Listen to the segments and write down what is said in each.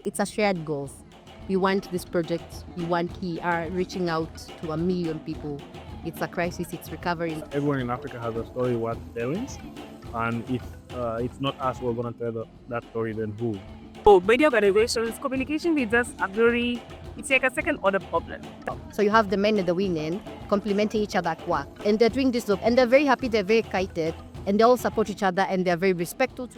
It's a shared goal. We want this project, we are reaching out to 1 million people. It's a crisis, it's recovery. Everyone in Africa has a story worth telling, and if it's not us who are going to tell that story, then who? For many organizations, communication is just it's like a second order problem. So you have the men and the women complementing each other at work. And they're doing this job, and they're very happy, they're very excited, and they all support each other, and they're very respectful.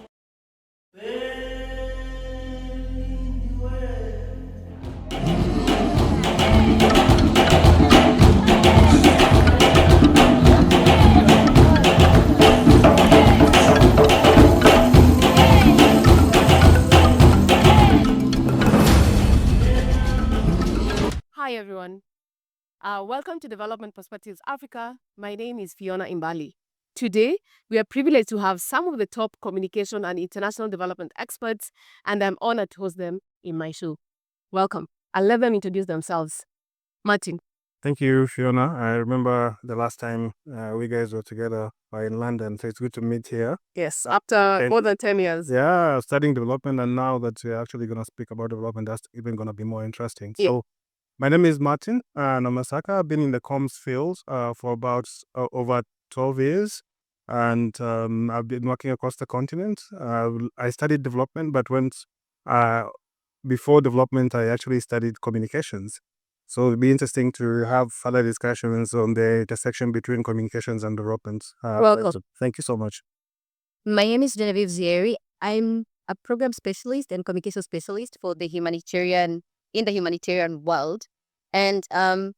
Hi, everyone. Welcome to Development Perspectives Africa. My name is Fiona Imbali. Today, we are privileged to have some of the top communication and international development experts, and I'm honored to host them in my show. Welcome. I'll let them introduce themselves. Martin. Thank you, Fiona. I remember the last time we guys were together in London, so it's good to meet here. Yes, after more than 10 years. Yeah, studying development, and now that we're actually going to speak about development, that's even going to be more interesting. Yeah. So, my name is Martin Namasaka. I've been in the comms field for about over 12 years, and I've been working across the continent. I studied development, but before development, I actually studied communications. So it'd be interesting to have further discussions on the intersection between communications and development. Welcome. Thank you so much. My name is Genevieve Zieri. I'm a program specialist and communication specialist for the humanitarian in the humanitarian world. And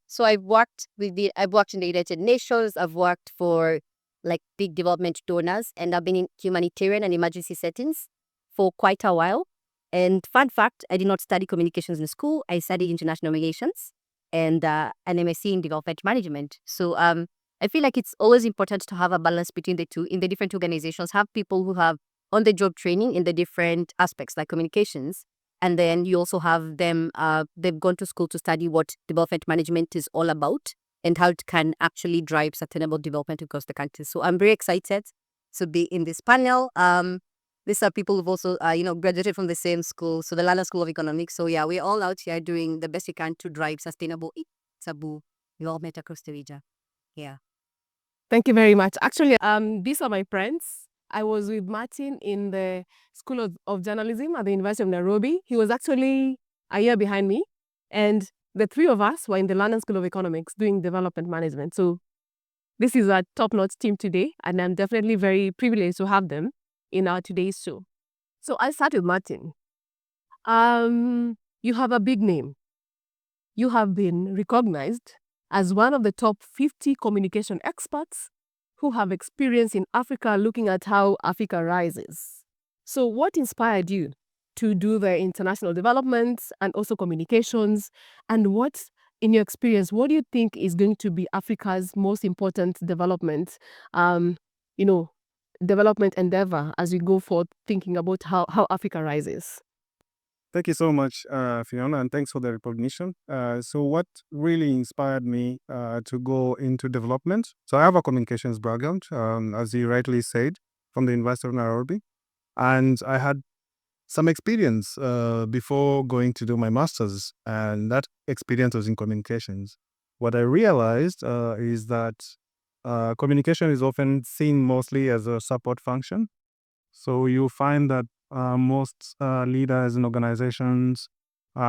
so I've worked in the United Nations. I've worked for like big development donors, and I've been in humanitarian and emergency settings for quite a while. And fun fact, I did not study communications in school. I studied international relations and an MSc in development management. So I feel like it's always important to have a balance between the two. In the different organizations, have people who have on-the-job training in the different aspects like communications. And then you also have them, they've gone to school to study what development management is all about and how it can actually drive sustainable development across the country. So I'm very excited to be in this panel. These are people who've also, graduated from the same school, so the London School of Economics. So yeah, we're all out here doing the best we can to drive sustainable development across the region. Yeah. Thank you very much. Actually, these are my friends. I was with Martin in the School of Journalism at the University of Nairobi. He was actually a year behind me. And the three of us were in the London School of Economics doing development management. So this is a top-notch team today, and I'm definitely very privileged to have them in our today's show. So I'll start with Martin. You have a big name. You have been recognized as one of the top 50 communication experts who have experience in Africa looking at how Africa rises. So what inspired you to do the international development and also communications? And what, in your experience, what do you think is going to be Africa's most important development, development endeavor as we go forward thinking about how Africa rises? Thank you so much, Fiona, and thanks for the recognition. So what really inspired me to go into development? So I have a communications background, as you rightly said, from the University of Nairobi. And I had some experience before going to do my master's, and that experience was in communications. What I realized is that communication is often seen mostly as a support function. So you find that most leaders and organizations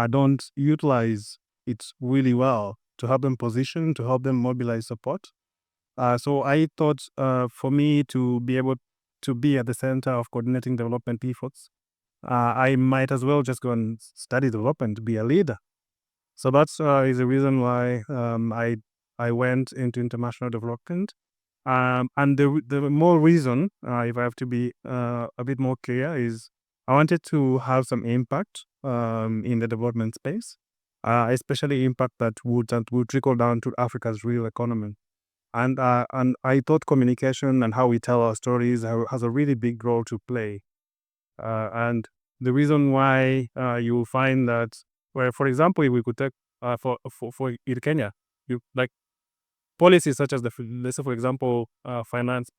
don't utilize it really well to help them position, to help them mobilize support. So I thought for me to be able to be at the center of coordinating development efforts, I might as well just go and study development, be a leader. So that's is the reason why I went into international development. And the more reason, if I have to be a bit more clear, is I wanted to have some impact in the development space, especially impact that would trickle down to Africa's real economy. And I thought communication and how we tell our stories has a really big role to play. And the reason why you will find that, where, for example, if we could take for in Kenya, policies such as let's say, for example, finance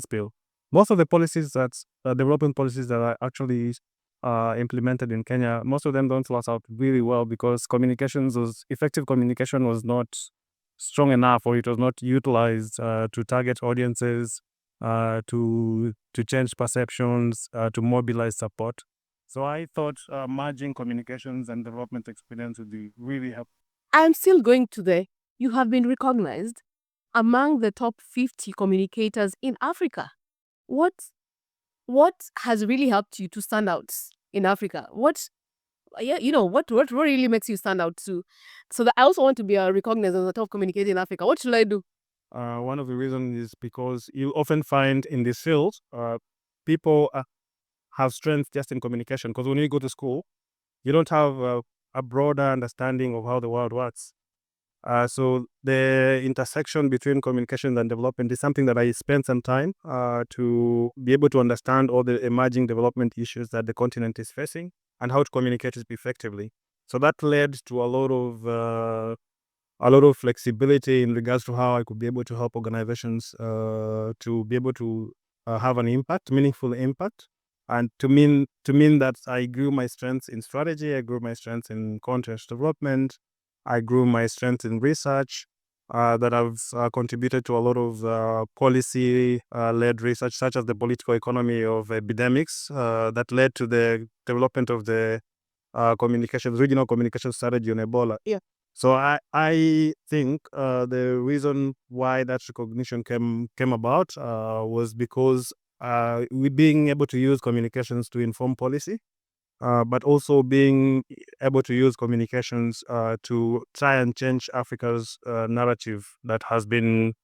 bill. Most of the policies development policies that are actually implemented in Kenya, most of them don't last out really well because effective communication was not strong enough, or it was not utilized to target audiences, to change perceptions, to mobilize support. So I thought merging communications and development experience would be really helpful. I'm still going today. You have been recognized among the top 50 communicators in Africa. What has really helped you to stand out in Africa? What really makes you stand out too? So that I also want to be recognized as a top communicator in Africa. What should I do? One of the reasons is because you often find in this field, people have strength just in communication. Because when you go to school, you don't have a broader understanding of how the world works. So the intersection between communication and development is something that I spent some time to be able to understand all the emerging development issues that the continent is facing and how to communicate it effectively. So that led to a lot of flexibility in regards to how I could be able to help organizations to be able to have an impact, meaningful impact. And to mean that I grew my strengths in strategy, I grew my strengths in content development, I grew my strength in research, that have contributed to a lot of policy-led research, such as the political economy of epidemics, that led to the development of the regional communication strategy on Ebola. Yeah. So I think the reason why that recognition came about was because we being able to use communications to inform policy, but also being able to use communications to try and change Africa's narrative that has been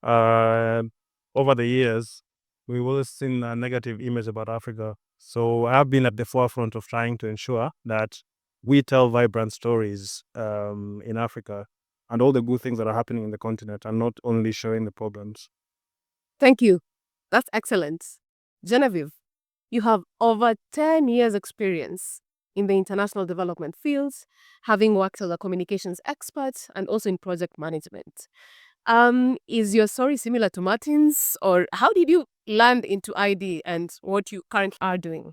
over the years. We've always seen a negative image about Africa. So I've been at the forefront of trying to ensure that we tell vibrant stories in Africa and all the good things that are happening in the continent, and not only showing the problems. Thank you. That's excellent. Genevieve, you have over 10 years experience in the international development fields, having worked as a communications expert and also in project management. Is your story similar to Martin's, or how did you land into ID and what you currently are doing?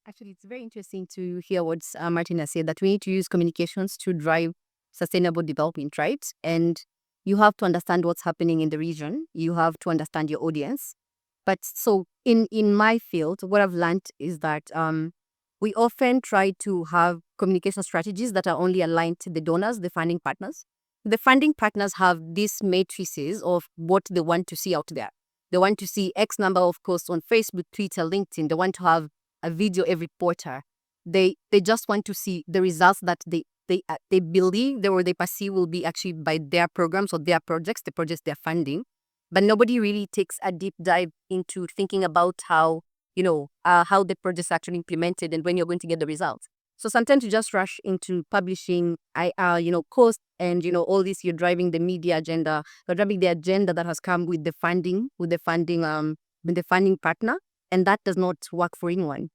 Actually, it's very interesting to hear what Martina said, that we need to use communications to drive sustainable development, right? And you have to understand what's happening in the region. You have to understand your audience. But so in my field, what I've learned is that we often try to have communication strategies that are only aligned to the donors, the funding partners. The funding partners have these matrices of what they want to see out there. They want to see X number of posts on Facebook, Twitter, LinkedIn. They want to have a video every quarter. They just want to see the results that they believe or they perceive will be achieved by their programs or their projects, the projects they're funding. But nobody really takes a deep dive into thinking about how the project's actually implemented and when you're going to get the results. So sometimes you just rush into publishing, posts and, all this, you're driving the media agenda, you're driving the agenda that has come with the funding partner. And that does not work for anyone.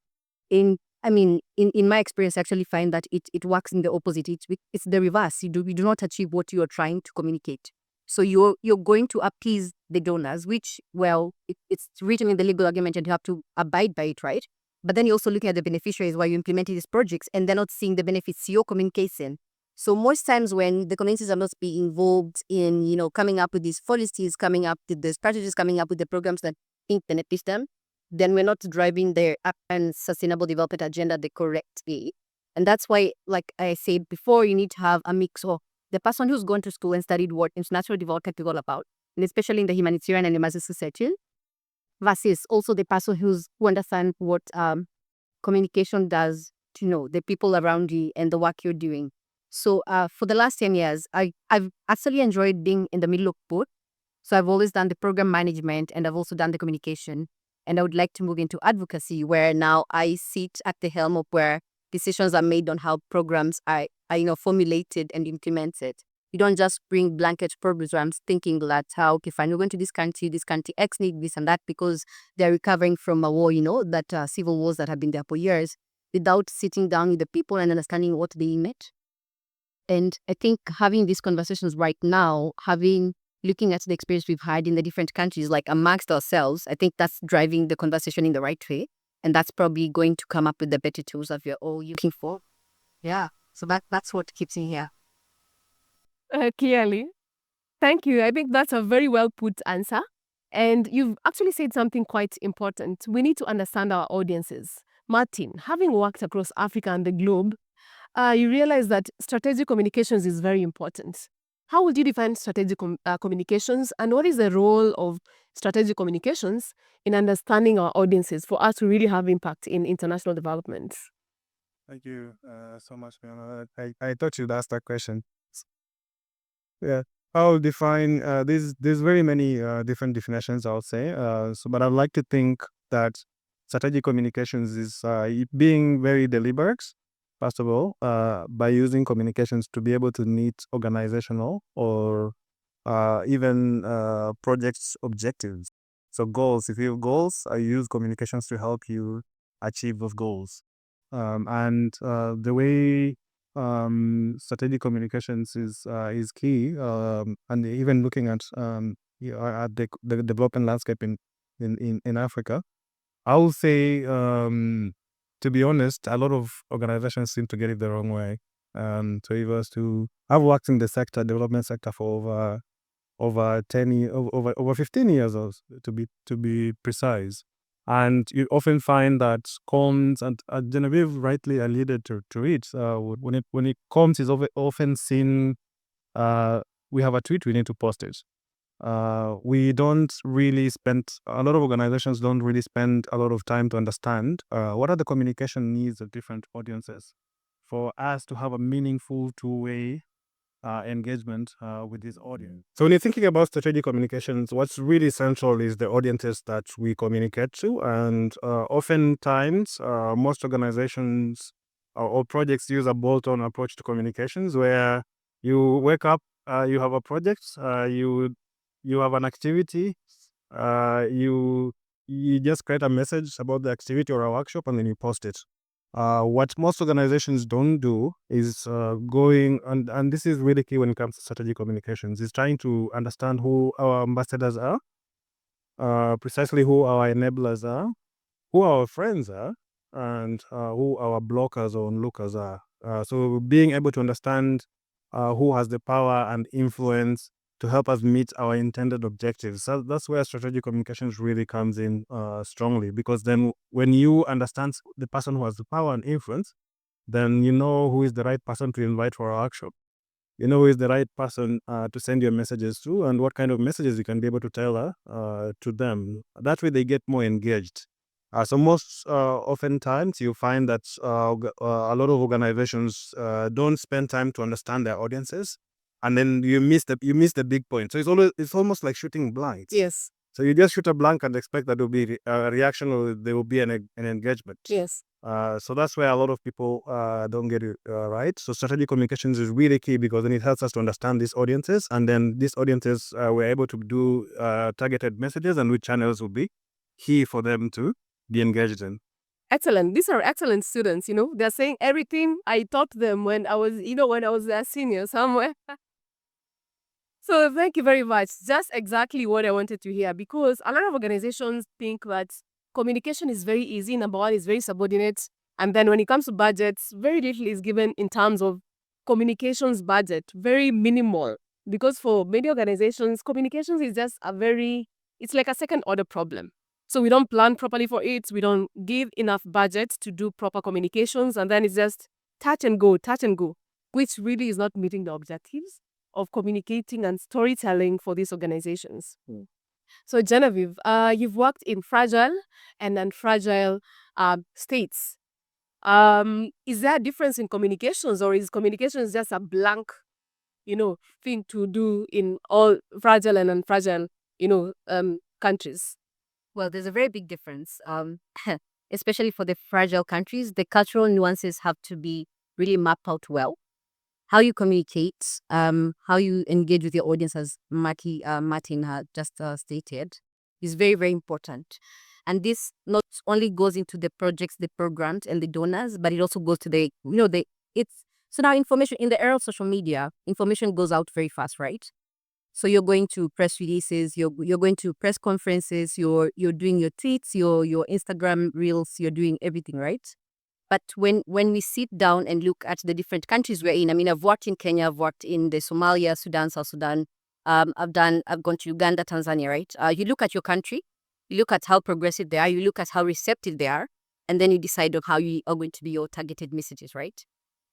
In my experience, I actually find that it works in the opposite. It's the reverse. You do not achieve what you are trying to communicate. So you're going to appease the donors, which, well, it's written in the legal agreement and you have to abide by it, right? But then you're also looking at the beneficiaries while you're implementing these projects, and they're not seeing the benefits you're communicating. So most times when the communities are not being involved in, coming up with these policies, coming up with the strategies, coming up with the programs that benefit them, then we're not driving their up and sustainable development agenda the correct way. And that's why, like I said before, you need to have a mix of the person who's gone to school and studied what international development is all about, and especially in the humanitarian and emergencies setting, versus also the person who understands what communication does to the people around you and the work you're doing. So for the last 10 years, I've actually enjoyed being in the middle of both. So I've always done the program management and I've also done the communication. And I would like to move into advocacy, where now I sit at the helm of where decisions are made on how programs are formulated and implemented. You don't just bring blanket programs thinking that, okay, fine, we're going to this country X need this and that because they're recovering from a war, that civil wars that have been there for years, without sitting down with the people and understanding what they meant. And I think having these conversations right now, looking at the experience we've had in the different countries, like amongst ourselves, I think that's driving the conversation in the right way. And that's probably going to come up with the better tools that we're all looking for. Yeah. So that's what keeps me here. Clearly. Thank you. I think that's a very well put answer. And you've actually said something quite important. We need to understand our audiences. Martin, having worked across Africa and the globe, you realize that strategic communications is very important. How would you define strategic communications, and what is the role of strategic communications in understanding our audiences for us to really have impact in international development? Thank you so much, Fiona. I thought you'd ask that question. Yeah, I'll define there's very many different definitions, I would say. But I'd like to think that strategic communications is being very deliberate, first of all, by using communications to be able to meet organizational or even projects objectives. So goals, if you have goals, I use communications to help you achieve those goals. And the way strategic communications is key, and even looking at at the development landscape in Africa, I would say, to be honest, a lot of organizations seem to get it the wrong way. So if I was to, I've worked in the sector, development sector, for over 10 years, over 15 years, to be precise. And you often find that comms, and Genevieve rightly alluded to it, when it comes is often seen, we have a tweet, we need to post it. We don't really spend, a lot of organizations don't really spend a lot of time to understand what are the communication needs of different audiences for us to have a meaningful two-way engagement with this audience. So when you're thinking about strategic communications, what's really central is the audiences that we communicate to. And oftentimes, most organizations or projects use a bolt-on approach to communications, where you wake up, you have a project, you have an activity, you just create a message about the activity or a workshop, and then you post it. What most organizations don't do is going, and this is really key when it comes to strategic communications, is trying to understand who our ambassadors are, precisely who our enablers are, who our friends are, and who our blockers or onlookers are. So being able to understand who has the power and influence to help us meet our intended objectives. So that's where strategic communications really comes in strongly, because then when you understand the person who has the power and influence, then you know who is the right person to invite for our workshop. You know who is the right person to send your messages to, and what kind of messages you can be able to tell to them. That way they get more engaged. So most oftentimes you find that a lot of organizations don't spend time to understand their audiences, and then you miss the big point. So it's almost like shooting blanks. Yes. So you just shoot a blank and expect that there will be a reaction, or there will be an engagement. Yes. So that's where a lot of people don't get it right. So strategic communications is really key, because then it helps us to understand these audiences, and then these audiences we're able to do targeted messages, and which channels will be key for them to be engaged in. Excellent. These are excellent students, They're saying everything I taught them when I was a senior somewhere. So thank you very much. Just exactly what I wanted to hear, because a lot of organizations think that communication is very easy. Number one, is very subordinate. And then when it comes to budgets, very little is given in terms of communications budget, very minimal. Because for many organizations, communications is just it's like a second order problem. So we don't plan properly for it. We don't give enough budget to do proper communications. And then it's just touch and go, which really is not meeting the objectives of communicating and storytelling for these organizations. So Genevieve, you've worked in fragile and non-fragile states. Is there a difference in communications, or is communications just a blank, thing to do in all fragile and non-fragile, countries? Well, there's a very big difference. Especially for the fragile countries, the cultural nuances have to be really mapped out well. How you communicate, how you engage with your audience, as Martin had just stated, is very, very important. And this not only goes into the projects, the programs, and the donors, but it also goes to so now information in the era of social media, information goes out very fast, right? So you're going to press releases, you're going to press conferences, you're doing your tweets, your Instagram reels, you're doing everything, right? But when we sit down and look at the different countries we're in, I mean, I've worked in Kenya, I've worked in the Somalia, Sudan, South Sudan. I've gone to Uganda, Tanzania, right? You look at your country, you look at how progressive they are, you look at how receptive they are, and then you decide on how you are going to be your targeted messages, right?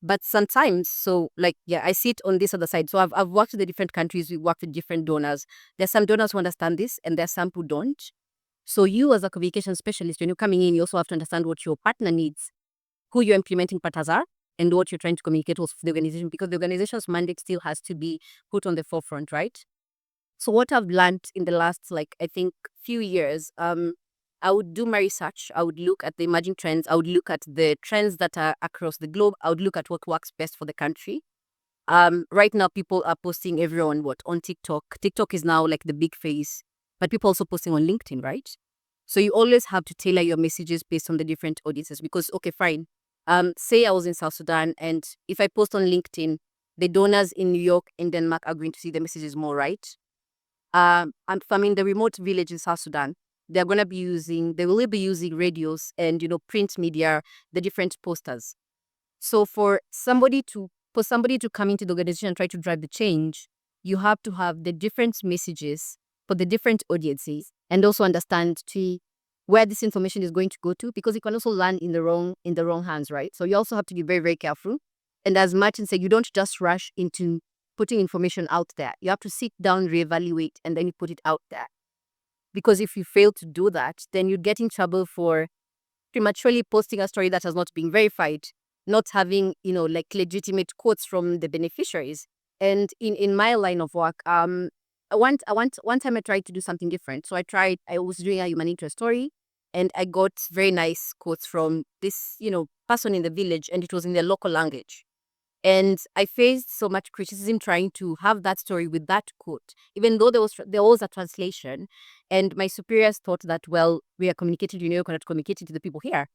But sometimes, so like, yeah, I see it on this other side. So I've worked with the different countries, we work with different donors. There's some donors who understand this, and there's some who don't. So you as a communication specialist, when you're coming in, you also have to understand what your partner needs, who your implementing partners are, and what you're trying to communicate with the organization, because the organization's mandate still has to be put on the forefront, right? So what I've learned in the last, like, I think few years, I would do my research. I would look at the emerging trends. I would look at the trends that are across the globe. I would look at what works best for the country. Right now, people are posting everyone on TikTok. TikTok is now like the big face, but people also posting on LinkedIn, right? So you always have to tailor your messages based on the different audiences, because, okay, fine. Say I was in South Sudan, and if I post on LinkedIn, the donors in New York and Denmark are going to see the messages more, right? And if I'm in the remote village in South Sudan, they will be using radios and, print media, the different posters. So for somebody to come into the organization and try to drive the change, you have to have the different messages for the different audiences, and also understand where this information is going to go to, because it can also land in the wrong hands, right? So you also have to be very, very careful. And as Martin said, you don't just rush into putting information out there. You have to sit down, reevaluate, and then you put it out there. Because if you fail to do that, then you get in trouble for prematurely posting a story that has not been verified, not having, like, legitimate quotes from the beneficiaries. And in my line of work, one time I tried to do something different. So I was doing a humanitarian story, and I got very nice quotes from this, person in the village, and it was in their local language. And I faced so much criticism trying to have that story with that quote, even though there was a translation. And my superiors thought that, well, we are communicating to you cannot communicate to the people here.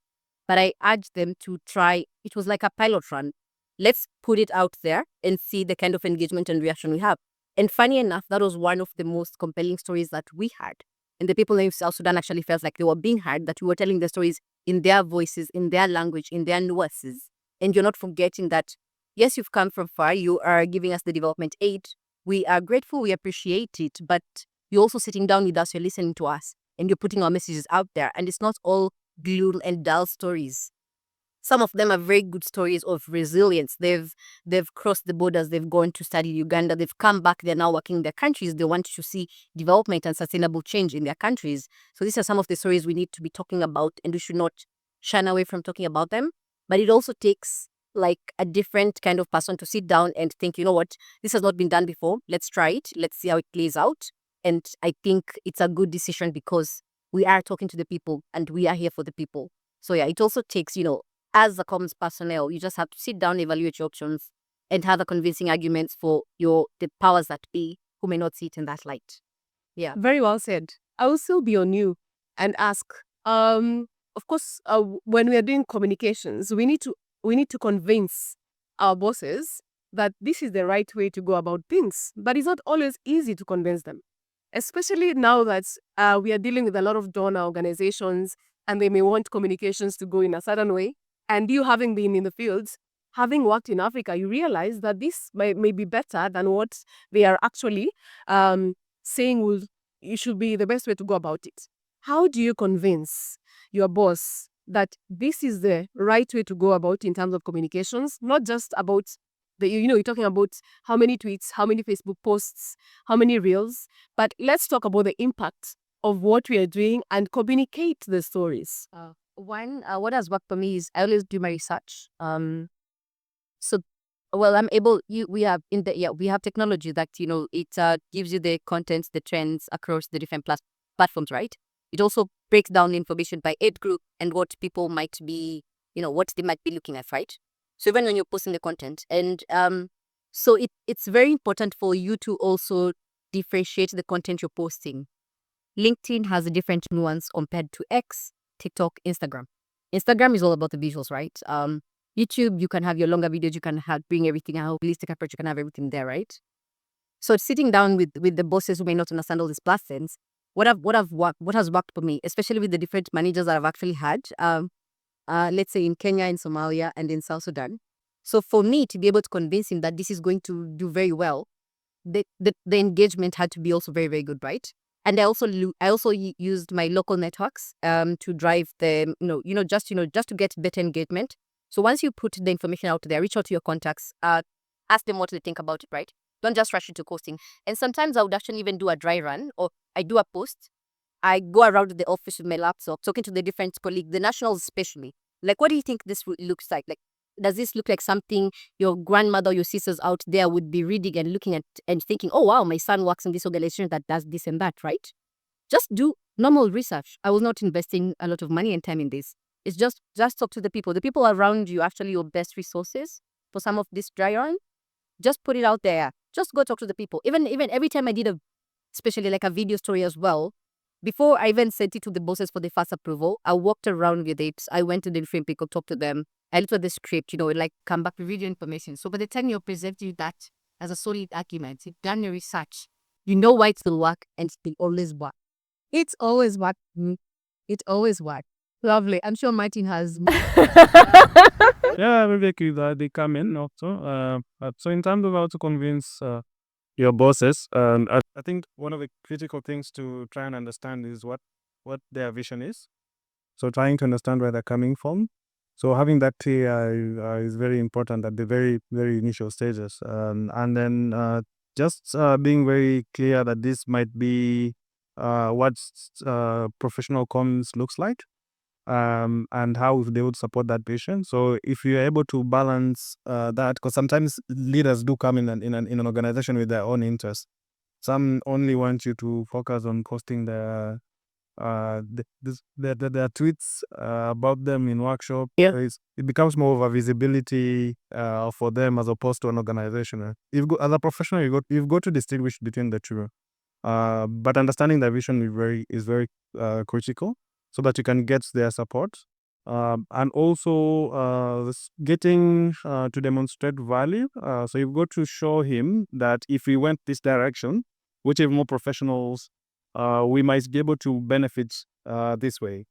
But I urged them to try. It was like a pilot run. Let's put it out there and see the kind of engagement and reaction we have. And funny enough, that was one of the most compelling stories that we had. And the people in South Sudan actually felt like they were being heard, that we were telling the stories in their voices, in their language, in their nuances. And you're not forgetting that, yes, you've come from far, you are giving us the development aid. We are grateful, we appreciate it, but you're also sitting down with us, you're listening to us, and you're putting our messages out there. And it's not all glue and dull stories. Some of them are very good stories of resilience. They've crossed the borders, they've gone to study Uganda, they've come back, they're now working in their countries, they want to see development and sustainable change in their countries. So these are some of the stories we need to be talking about, and we should not shun away from talking about them. But it also takes like a different kind of person to sit down and think, you know what, this has not been done before. Let's try it. Let's see how it plays out. And I think it's a good decision, because we are talking to the people and we are here for the people. So yeah, it also takes, as a comms personnel, you just have to sit down, evaluate your options, and have the convincing arguments for the powers that be who may not see it in that light. Yeah. Very well said. I will still be on you and ask, of course, when we are doing communications, we need to convince our bosses that this is the right way to go about things. But it's not always easy to convince them, especially now that we are dealing with a lot of donor organizations, and they may want communications to go in a certain way. And you, having been in the fields, having worked in Africa, you realize that this may be better than what they are actually saying it should be the best way to go about it. How do you convince your boss that this is the right way to go about in terms of communications? Not just about you're talking about how many tweets, how many Facebook posts, how many reels, but let's talk about the impact of what we are doing and communicate the stories. What has worked for me is I always do my research. So, well, we have technology that, it gives you the content, the trends across the different platforms, right? It also breaks down information by age group and what people might be, what they might be looking at, right? So even when you're posting the content, and so it's very important for you to also differentiate the content you're posting. LinkedIn has a different nuance compared to X, TikTok, Instagram. Instagram is all about the visuals, right? YouTube, you can have your longer videos, you can bring everything, a holistic approach, you can have everything there, right? So sitting down with the bosses who may not understand all these platforms, what has worked for me, especially with the different managers that I've actually had, let's say in Kenya, in Somalia, and in South Sudan. So for me to be able to convince him that this is going to do very well, the engagement had to be also very, very good, right? And I also used my local networks to drive the just to get better engagement. So once you put the information out there, reach out to your contacts, ask them what they think about it, right? Don't just rush into posting. And sometimes I would actually even do a dry run, or I do a post. I go around the office with my laptop, talking to the different colleagues, the nationals especially. Like, what do you think this looks like? Like, does this look like something your grandmother, your sisters out there would be reading and looking at and thinking, oh, wow, my son works in this organization that does this and that, right? Just do normal research. I was not investing a lot of money and time in this. It's just talk to the people. The people around you actually your best resources for some of this dry run. Just put it out there. Just go talk to the people. Even every time I did especially like a video story as well, before I even sent it to the bosses for the first approval, I walked around with it. I went to the different people, talked to them. I looked at the script, like come back with video information. So by the time you're presenting that as a solid argument, you've done your research, you know why it will work, and it will always work. It's always worked. It always worked. Lovely. I'm sure Martin has. Yeah, maybe they come in also. So in terms of how to convince your bosses, I think one of the critical things to try and understand is what their vision is. So trying to understand where they're coming from. So having that clear is very important at the very, very initial stages. And then just being very clear that this might be what professional comms looks like, and how they would support that vision. So if you're able to balance that, because sometimes leaders do come in an organization with their own interests. Some only want you to focus on posting their tweets about them in workshop. Yeah. It becomes more of a visibility for them as opposed to an organization. As a professional, you've got to distinguish between the two. But understanding their vision is very critical, so that you can get their support. And also getting to demonstrate value. So you've got to show him that if we went this direction, which is more professionals, we might be able to benefit this way.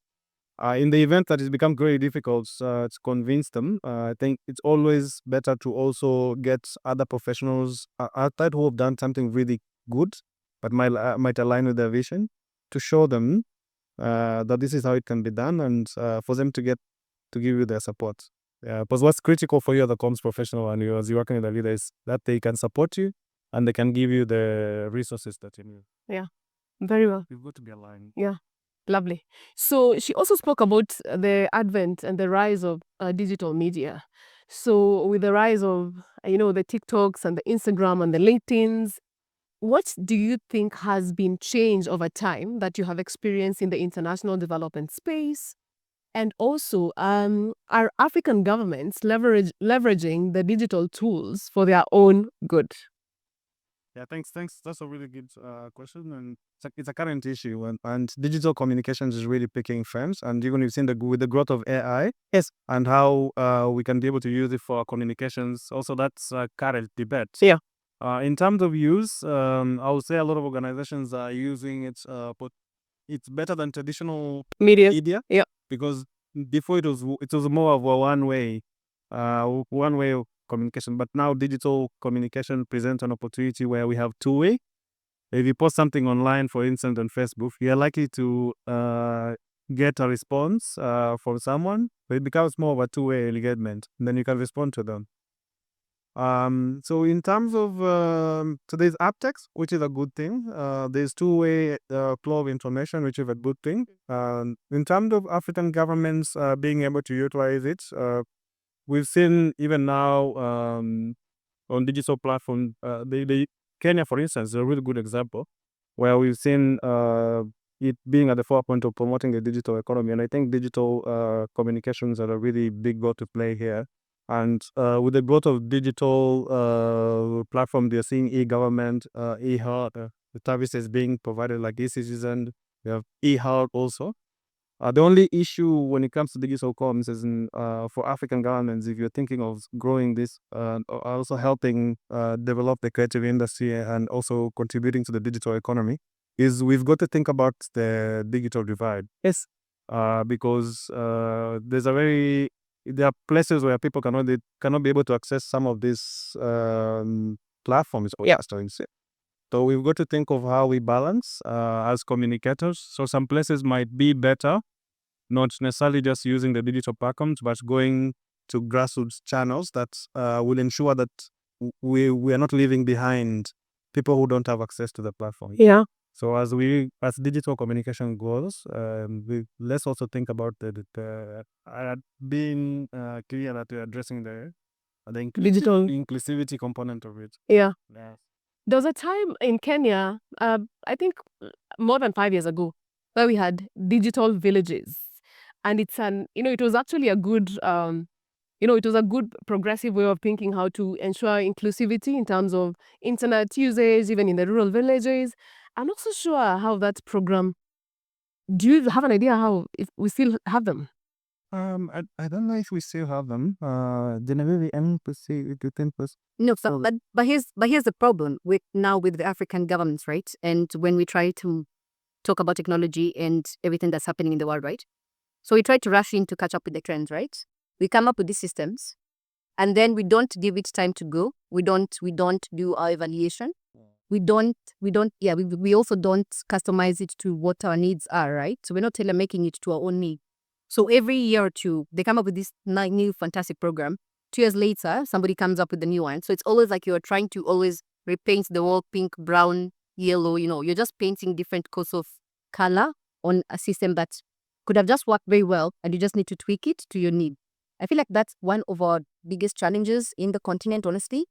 In the event that it becomes very difficult to convince them, I think it's always better to also get other professionals outside who have done something really good, but might align with their vision, to show them that this is how it can be done, and for them to give you their support. Because what's critical for you as a comms professional and as you're working with a leader is that they can support you and they can give you the resources that you need. Yeah, very well. You've got to be aligned. Yeah, lovely. So she also spoke about the advent and the rise of digital media. So with the rise of, the TikToks and the Instagram and the LinkedIns, what do you think has been changed over time that you have experienced in the international development space? And also, are African governments leveraging the digital tools for their own good? Yeah, thanks. That's a really good question, and it's a current issue, and digital communications is really picking frames. And even we've seen with the growth of AI, Yes. and how we can be able to use it for communications. Also, that's a current debate. Yeah. In terms of use, I would say a lot of organizations are using it, but it's better than traditional Media. media. Yeah. Because before it was more of a one way of communication, but now digital communication presents an opportunity where we have two-way. If you post something online, for instance, on Facebook, you're likely to get a response from someone, but it becomes more of a two-way engagement, and then you can respond to them. So in terms of so there's app text, which is a good thing. There's two-way flow of information, which is a good thing. In terms of African governments being able to utilize it, we've seen even now on digital platforms. Kenya, for instance, is a really good example where we've seen it being at the forefront of promoting the digital economy, and I think digital communications are a really big role to play here. And with the growth of digital platforms, they're seeing e-government, e-health, the services being provided like e-citizen. We have e-health also. The only issue when it comes to digital comms is for African governments, if you're thinking of growing this, also helping develop the creative industry and also contributing to the digital economy, is we've got to think about the digital divide. Yes. Because there are places where people cannot be able to access some of these platforms or things. So we've got to think of how we balance as communicators. So some places might be better, not necessarily just using the digital platforms, but going to grassroots channels that will ensure that we are not leaving behind people who don't have access to the platform. Yeah. So as digital communication grows, let's also think about being clear that we're addressing the Digital. inclusivity component of it. Yeah. Yeah. There was a time in Kenya, I think more than 5 years ago, where we had digital villages. And it was actually a good, it was a good progressive way of thinking how to ensure inclusivity in terms of internet usage, even in the rural villages. I'm not so sure how that program, do you have an idea if we still have them? I don't know if we still have them. Genevieve, to 10%. No, but here's the problem with the African governments, right? And when we try to talk about technology and everything that's happening in the world, right? So we try to rush in to catch up with the trends, right? We come up with these systems, and then we don't give it time to go. We don't do our evaluation. We also don't customize it to what our needs are, right? So we're not tailor making it to our own need. So every year or two, they come up with this new fantastic program. 2 years later, somebody comes up with a new one. So it's always like you're trying to always repaint the wall pink, brown, yellow. You're just painting different coats of color on a system that could have just worked very well, and you just need to tweak it to your need. I feel like that's one of our biggest challenges in the continent, honestly,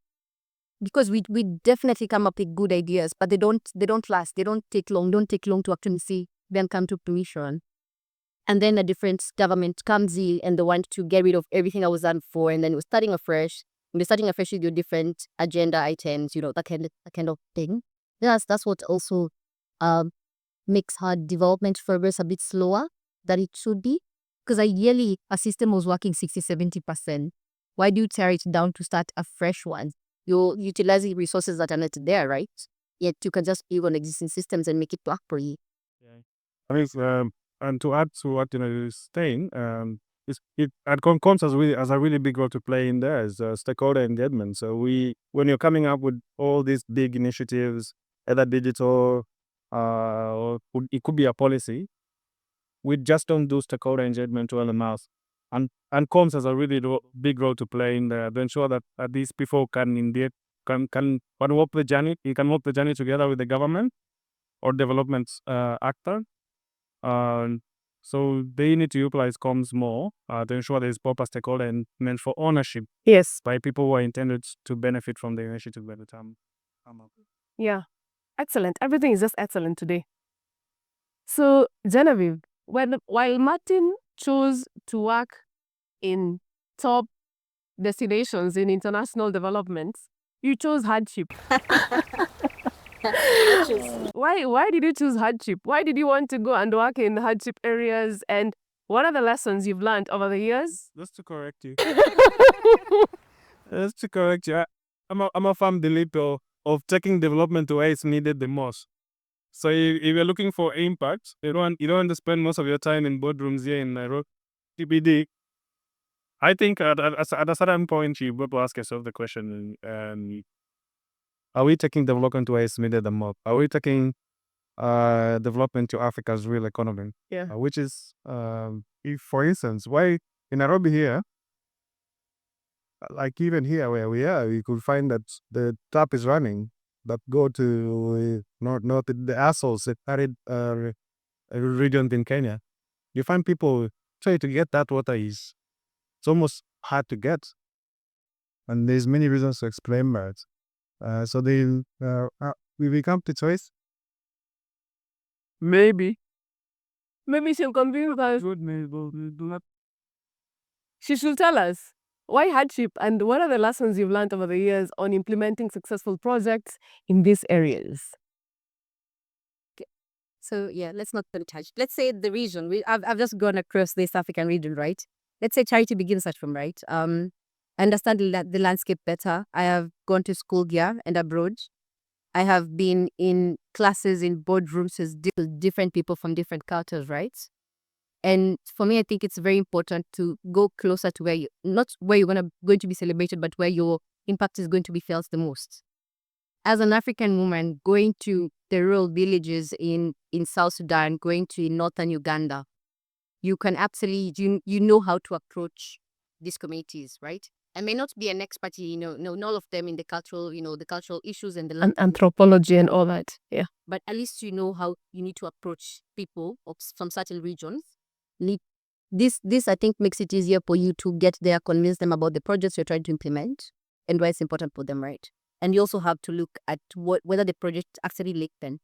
because we definitely come up with good ideas, but they don't last. They don't take long to actually see them come to fruition. And then a different government comes in and they want to get rid of everything that was done before, and then we're starting afresh. We're starting afresh with your different agenda items, that kind of thing. That's what also makes our development progress a bit slower than it should be. Because ideally, a system was working 60-70%. Why do you tear it down to start a fresh one? You're utilizing resources that are not there, right? Yet you can just build on existing systems and make it work for you. Yeah. I mean, and to add to what you're saying, comes as a really big role to play in there as stakeholder engagement. So when you're coming up with all these big initiatives, either digital, or it could be a policy, we just don't do stakeholder engagement well enough. And comms has a really big role to play in there to ensure that these people can indeed can walk the journey. You can walk the journey together with the government or development actor. So they need to utilize comms more to ensure there is proper stakeholder engagement for ownership. Yes. By people who are intended to benefit from the initiative by the time. Yeah. Excellent. Everything is just excellent today. So, Genevieve, while Martin chose to work in top destinations in international development, you chose hardship. Why did you choose hardship? Why did you want to go and work in hardship areas? And what are the lessons you've learned over the years? Just to correct you. I'm a firm believer of taking development to where it's needed the most. So if you're looking for impact, you don't want to spend most of your time in boardrooms here in Nairobi, TBD. I think at a certain point you've got to ask yourself the question: are we taking development to where it's needed the most? Are we taking development to Africa's real economy? Yeah. Which is, if for instance, why in Nairobi here, like even here where we are, you could find that the tap is running, that go to north the assholes that arid regions in Kenya. You find people try to get that water it's almost hard to get, and there's many reasons to explain that. So we become the choice. Maybe she'll convince us. She should tell us why hardship and what are the lessons you've learned over the years on implementing successful projects in these areas. So yeah, let's not touch. Let's say the region. I've just gone across this African region, right? Let's say charity begins at from right. I understand the landscape better. I have gone to school here and abroad. I have been in classes in boardrooms with different people from different cultures, right? And for me, I think it's very important to go closer to where you, not where you're going to be celebrated, but where your impact is going to be felt the most. As an African woman, going to the rural villages in South Sudan, going to northern Uganda, you can absolutely, you know how to approach these communities, right? I may not be an expert, not all of them in the cultural, the cultural issues and the And anthropology and all that. Yeah. but at least you know how you need to approach people from certain regions. This I think makes it easier for you to get there, convince them about the projects you're trying to implement and why it's important for them, right? And you also have to look at whether the project actually linked them.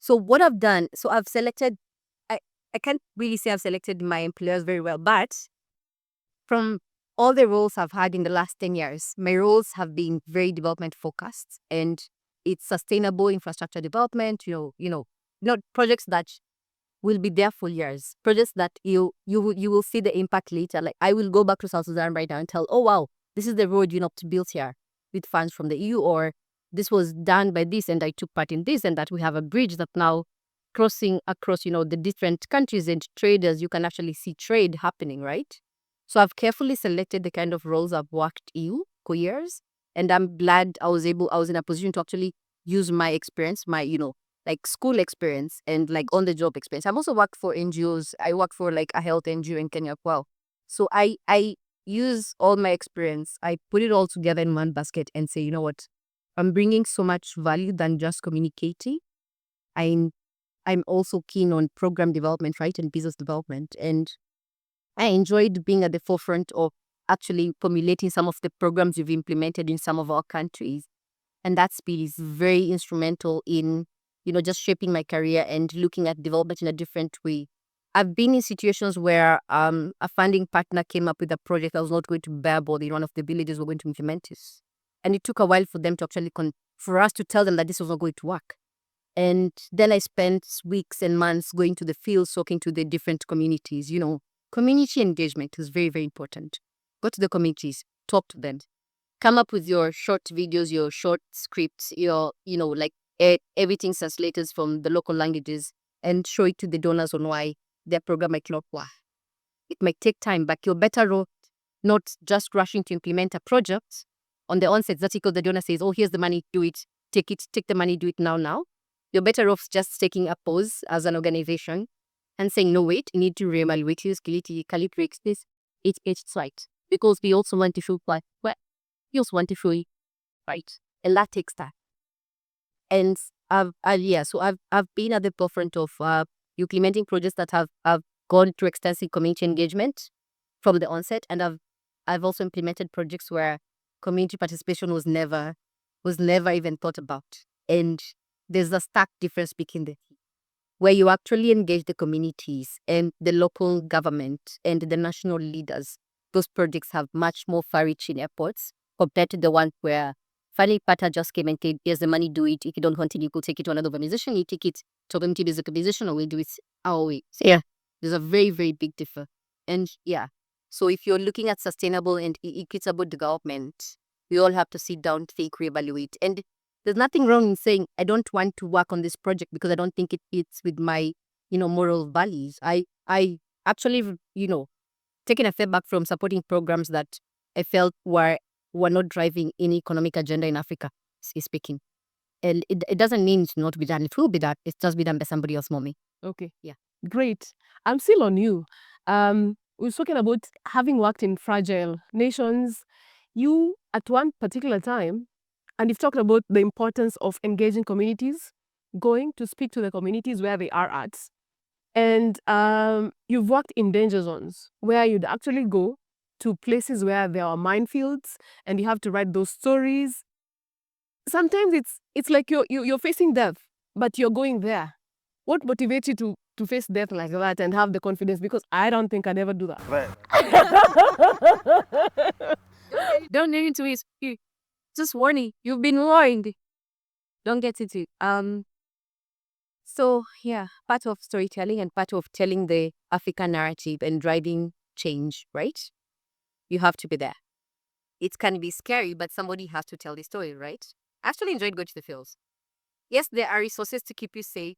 So what I've done, so I've selected. I can't really say I've selected my employers very well, but from all the roles I've had in the last 10 years, my roles have been very development focused, and it's sustainable infrastructure development, not projects that will be there for years. Projects that you will see the impact later. Like I will go back to South Sudan right now and tell, oh wow, this is the road to build here with funds from the EU, or this was done by this and I took part in this, and that we have a bridge that now crossing across, the different countries and traders, you can actually see trade happening, right? So I've carefully selected the kind of roles I've worked in for years, and I'm glad I was in a position to actually use my experience, my, like school experience and like on the job experience. I've also worked for NGOs. I work for like a health NGO in Kenya as well. So I use all my experience. I put it all together in one basket and say, you know what, I'm bringing so much value than just communicating. I'm also keen on program development, right, and business development. And I enjoyed being at the forefront of actually formulating some of the programs we've implemented in some of our countries. And that speed is very instrumental in, just shaping my career and looking at development in a different way. I've been in situations where a funding partner came up with a project that was not going to bear board in one of the villages we're going to implement this. And it took a while for them to actually, for us to tell them that this was not going to work. And then I spent weeks and months going to the field, talking to the different communities. Community engagement is very, very important. Go to the communities, talk to them, come up with your short videos, your short scripts, your, like everything translated from the local languages, and show it to the donors on why their program might not work. It might take time, but you're better off not just rushing to implement a project on the onset. That's because the donor says, oh, here's the money, do it, take the money, do it now. You're better off just taking a pause as an organization and saying, no, wait, you need to reevaluate your skills, calibrate this, it's right. Because we also want to show we also want to show it, right? And that takes time. And so I've been at the forefront of implementing projects that have gone through extensive community engagement from the onset, and I've also implemented projects where community participation was never even thought about. And there's a stark difference between the two, where you actually engage the communities and the local government and the national leaders. Those projects have much more far-reaching efforts compared to the one where funding partner just came and said, here's the money, do it. If you don't continue, you could take it to another organization. You take it to a community-based organization, or we'll do it our way. So yeah, there's a very, very big difference. And yeah, so if you're looking at sustainable and equitable development, we all have to sit down, think, reevaluate. And there's nothing wrong in saying, I don't want to work on this project because I don't think it fits with my, moral values. I actually, taking a step back from supporting programs that I felt were not driving any economic agenda in Africa, speaking. And it doesn't mean it's not be done. It will be done. It's just be done by somebody else, mommy. Okay. Yeah. Great. I'm still on you. We're talking about having worked in fragile nations. You, at one particular time, and you've talked about the importance of engaging communities, going to speak to the communities where they are at. And you've worked in danger zones where you'd actually go to places where there are minefields and you have to write those stories. Sometimes it's like you're facing death, but you're going there. What motivates you to face death like that and have the confidence? Because I don't think I'd ever do that. Don't get into it. Just warning. You've been warned. Don't get into it. So yeah, part of storytelling and part of telling the African narrative and driving change, right? You have to be there. It can be scary, but somebody has to tell the story, right? I actually enjoyed going to the fields. Yes, there are resources to keep you safe.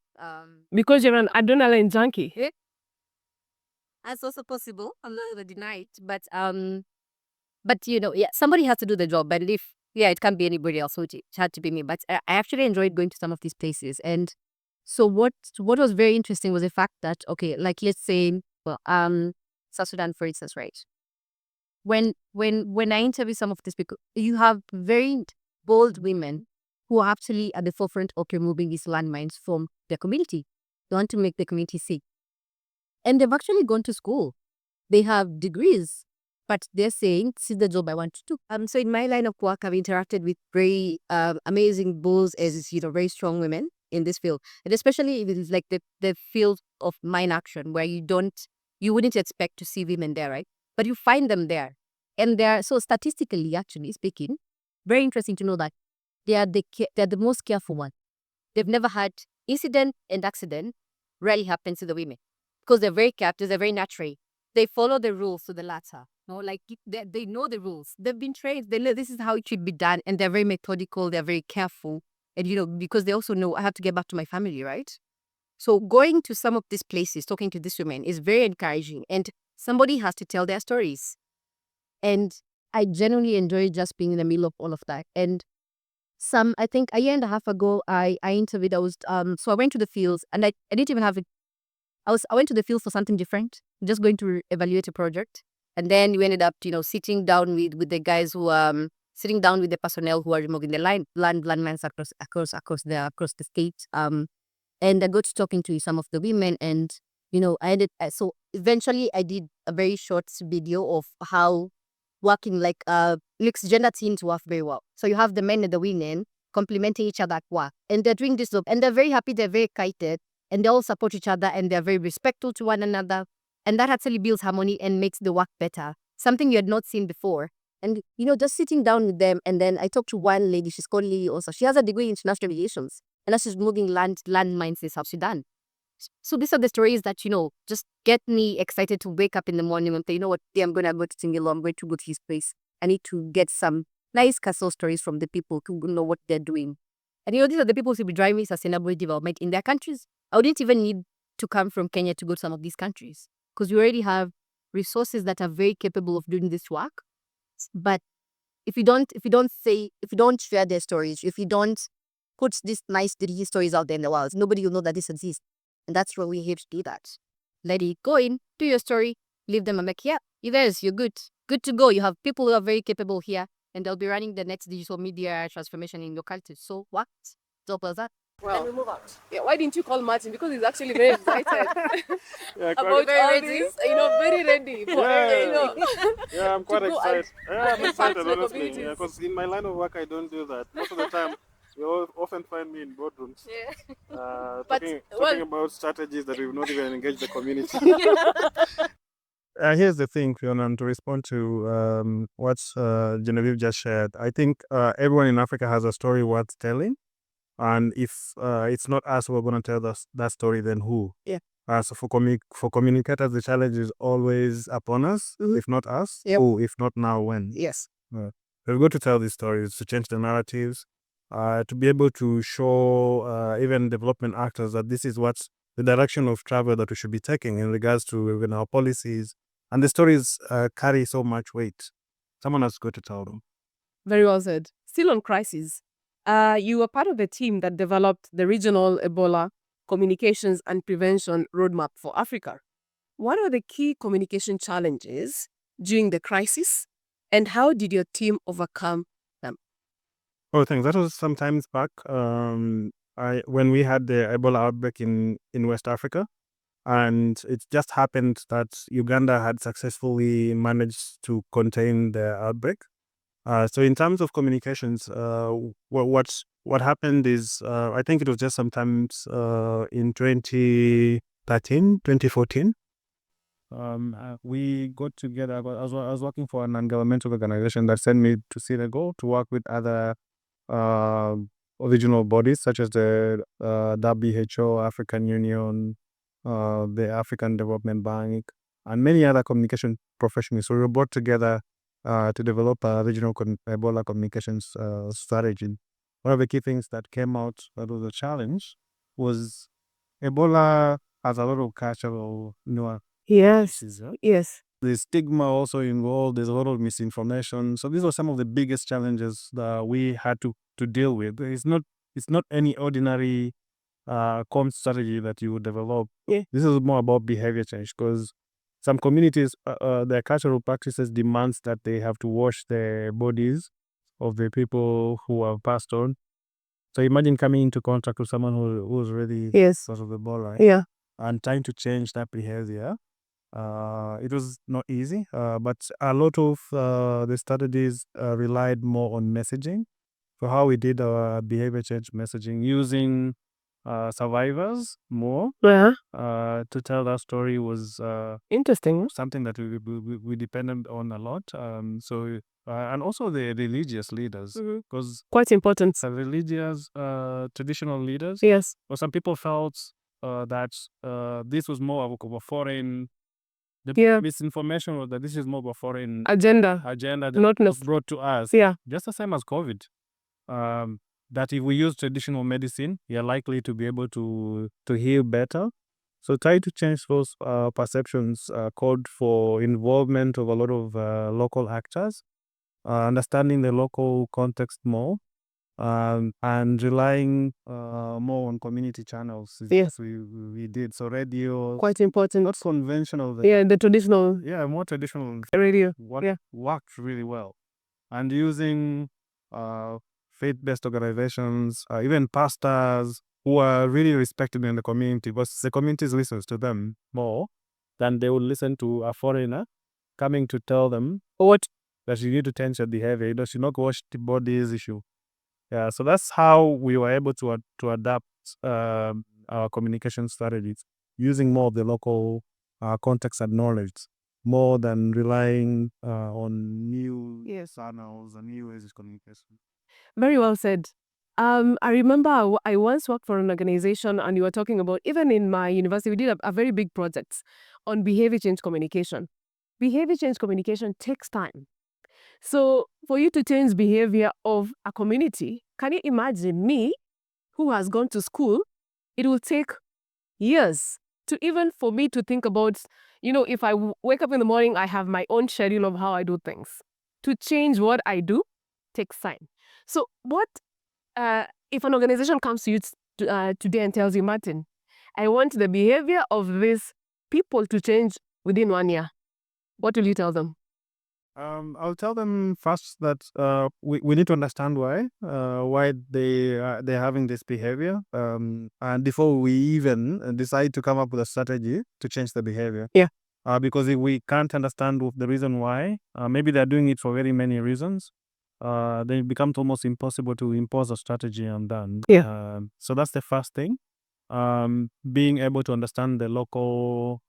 Because you're an adrenaline junkie. Yeah, that's also possible. I'm not gonna deny it, but yeah, somebody has to do the job. But if yeah, it can't be anybody else. So it had to be me. But I actually enjoyed going to some of these places. And so what was very interesting was the fact that okay, like let's say, well, South Sudan, for instance, right? When I interview some of these people, you have very bold women who are actually at the forefront of removing these landmines from their community. They want to make the community safe. And they've actually gone to school. They have degrees, but they're saying, this is the job I want to do. So in my line of work, I've interacted with very amazing bulls as, very strong women in this field. And especially if it's like the field of mine action where you wouldn't expect to see women there, right? But you find them there. And they're, so statistically, actually speaking, very interesting to know that they're the most careful one. They've never had incident and accident rarely happens to the women because they're very captive, they're very natural. They follow the rules to the latter. No, like they know the rules. They've been trained. They know this is how it should be done, and they're very methodical. They're very careful, and because they also know I have to get back to my family, right? So going to some of these places, talking to these women is very encouraging, and somebody has to tell their stories. And I genuinely enjoy just being in the middle of all of that. And I think a year and a half ago, I interviewed. So I went to the fields, and I didn't even have it. I went to the field for something different, just going to evaluate a project. And then we ended up, sitting down with the guys who sitting down with the personnel who are removing the landmines across the state. And I got to talking to some of the women, and so eventually I did a very short video of how working like mixed gender teams work very well. So you have the men and the women complementing each other at work, and they're doing this job, and they're very happy, they're very excited, and they all support each other, and they're very respectful to one another, and that actually builds harmony and makes the work better. Something you had not seen before. And just sitting down with them, and then I talked to one lady. She's called Lily also. She has a degree in international relations, and now she's moving landmines in South Sudan. So these are the stories that, just get me excited to wake up in the morning and say, you know what, I'm going to go to Singilo, I'm going to go to his place. I need to get some nice castle stories from the people who know what they're doing. And these are the people who will be driving sustainable development in their countries. I wouldn't even need to come from Kenya to go to some of these countries because we already have resources that are very capable of doing this work. But if you don't share their stories, if you don't put these nice dirty stories out there in the world, nobody will know that this exists. And that's where we're here to do that. Let it go in, do your story, leave them and make, yeah, you're good. Good to go. You have people who are very capable here, and they'll be running the next digital media transformation in your culture. So what? Simple as that. Well, we move out. Yeah, why didn't you call Martin? Because he's actually very excited Yeah, about quite, Very all ready. this. Very ready for yeah, yeah, I'm quite go excited. Yeah, I'm impact excited, the honestly. Yeah, communities. because in my line of work, I don't do that. Most of the time, you often find me in boardrooms, But, talking about strategies that we've not even engaged the community. Here's the thing, Fiona, and to respond to what Genevieve just shared. I think everyone in Africa has a story worth telling. And if it's not us who are going to tell that story, then who? Yeah. So for communicators, the challenge is always upon us. If not us, Yep. who? If not now, when? Yes. We've got to tell these stories, to change the narratives, to be able to show even development actors that this is what's the direction of travel that we should be taking in regards to even our policies. And the stories carry so much weight. Someone has got to tell them. Very well said. Still on crises. You were part of a team that developed the regional Ebola communications and prevention roadmap for Africa. What are the key communication challenges during the crisis, and how did your team overcome them? Oh, thanks. That was some times back. When we had the Ebola outbreak in West Africa, and it just happened that Uganda had successfully managed to contain the outbreak. So in terms of communications, what happened is I think it was just sometimes in 2013, 2014. We got together. I was working for a non-governmental organization that sent me to Senegal to work with other regional bodies such as the WHO, African Union, the African Development Bank, and many other communication professionals. So we were brought together to develop a regional Ebola communications strategy. One of the key things that came out that was a challenge was Ebola has a lot of cultural Yes. issues. Yes. The stigma also involved. There's a lot of misinformation. So these are some of the biggest challenges that we had to deal with. It's not any ordinary comms strategy that you would develop. Yeah. This is more about behavior change because some communities, their cultural practices demands that they have to wash the bodies of the people who have passed on. So imagine coming into contact with someone who's really Yes. sort of Ebola, right? Yeah. And trying to change that behavior. It was not easy, but a lot of the strategies relied more on messaging. So how we did our behavior change messaging using survivors more Yeah. to tell that story was Interesting. something that we depended on a lot. And also the religious leaders, because Quite important. the religious traditional leaders. Yes. Or some people felt that this was more of a foreign. The misinformation was that this is more of a foreign agenda that not was brought to us. Yeah. Just the same as COVID. That if we use traditional medicine, you're likely to be able to heal better. So try to change those perceptions, called for involvement of a lot of local actors, understanding the local context more, and relying more on community channels. Yes. We did. So radio, Quite important. not conventional. The traditional. Yeah, more traditional Radio. Worked really well. And using faith-based organizations, even pastors who are really respected in the community, but the community listens to them more than they would listen to a foreigner coming to tell them that you need to change your behavior. You should not wash the bodies issue. Yeah, so that's how we were able to adapt our communication strategies using more of the local context and knowledge, more than relying on new channels and new ways of communication. Very well said. I remember I once worked for an organization, and you were talking about, even in my university, we did a very big project on behavior change communication. Behavior change communication takes time. So for you to change behavior of a community, can you imagine me, who has gone to school? It will take years to even for me to think about, if I wake up in the morning, I have my own schedule of how I do things. To change what I do takes time. So what if an organization comes to you today and tells you, Martin, I want the behavior of these people to change within 1 year, what will you tell them? I'll tell them first that we need to understand why they're having this behavior, and before we even decide to come up with a strategy to change the behavior. Yeah. Because if we can't understand the reason why, maybe they're doing it for very many reasons, then it becomes almost impossible to impose a strategy on them. Yeah. So that's the first thing. Being able to understand the local,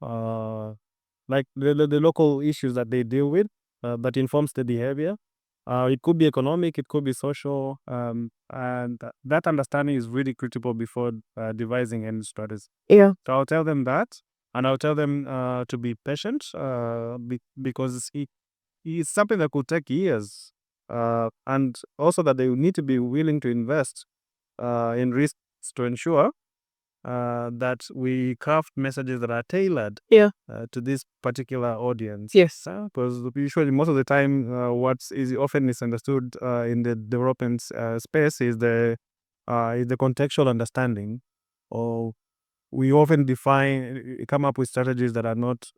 like the local issues that they deal with, that informs the behavior. It could be economic, it could be social, and that understanding is really critical before devising any strategy. Yeah. So I'll tell them that, and I'll tell them to be patient, because it's something that could take years, and also that they need to be willing to invest in risks to ensure that we craft messages that are tailored to this particular audience. Yes. Because usually, most of the time, what is often misunderstood in the development space is the contextual understanding. Or we often come up with strategies that are not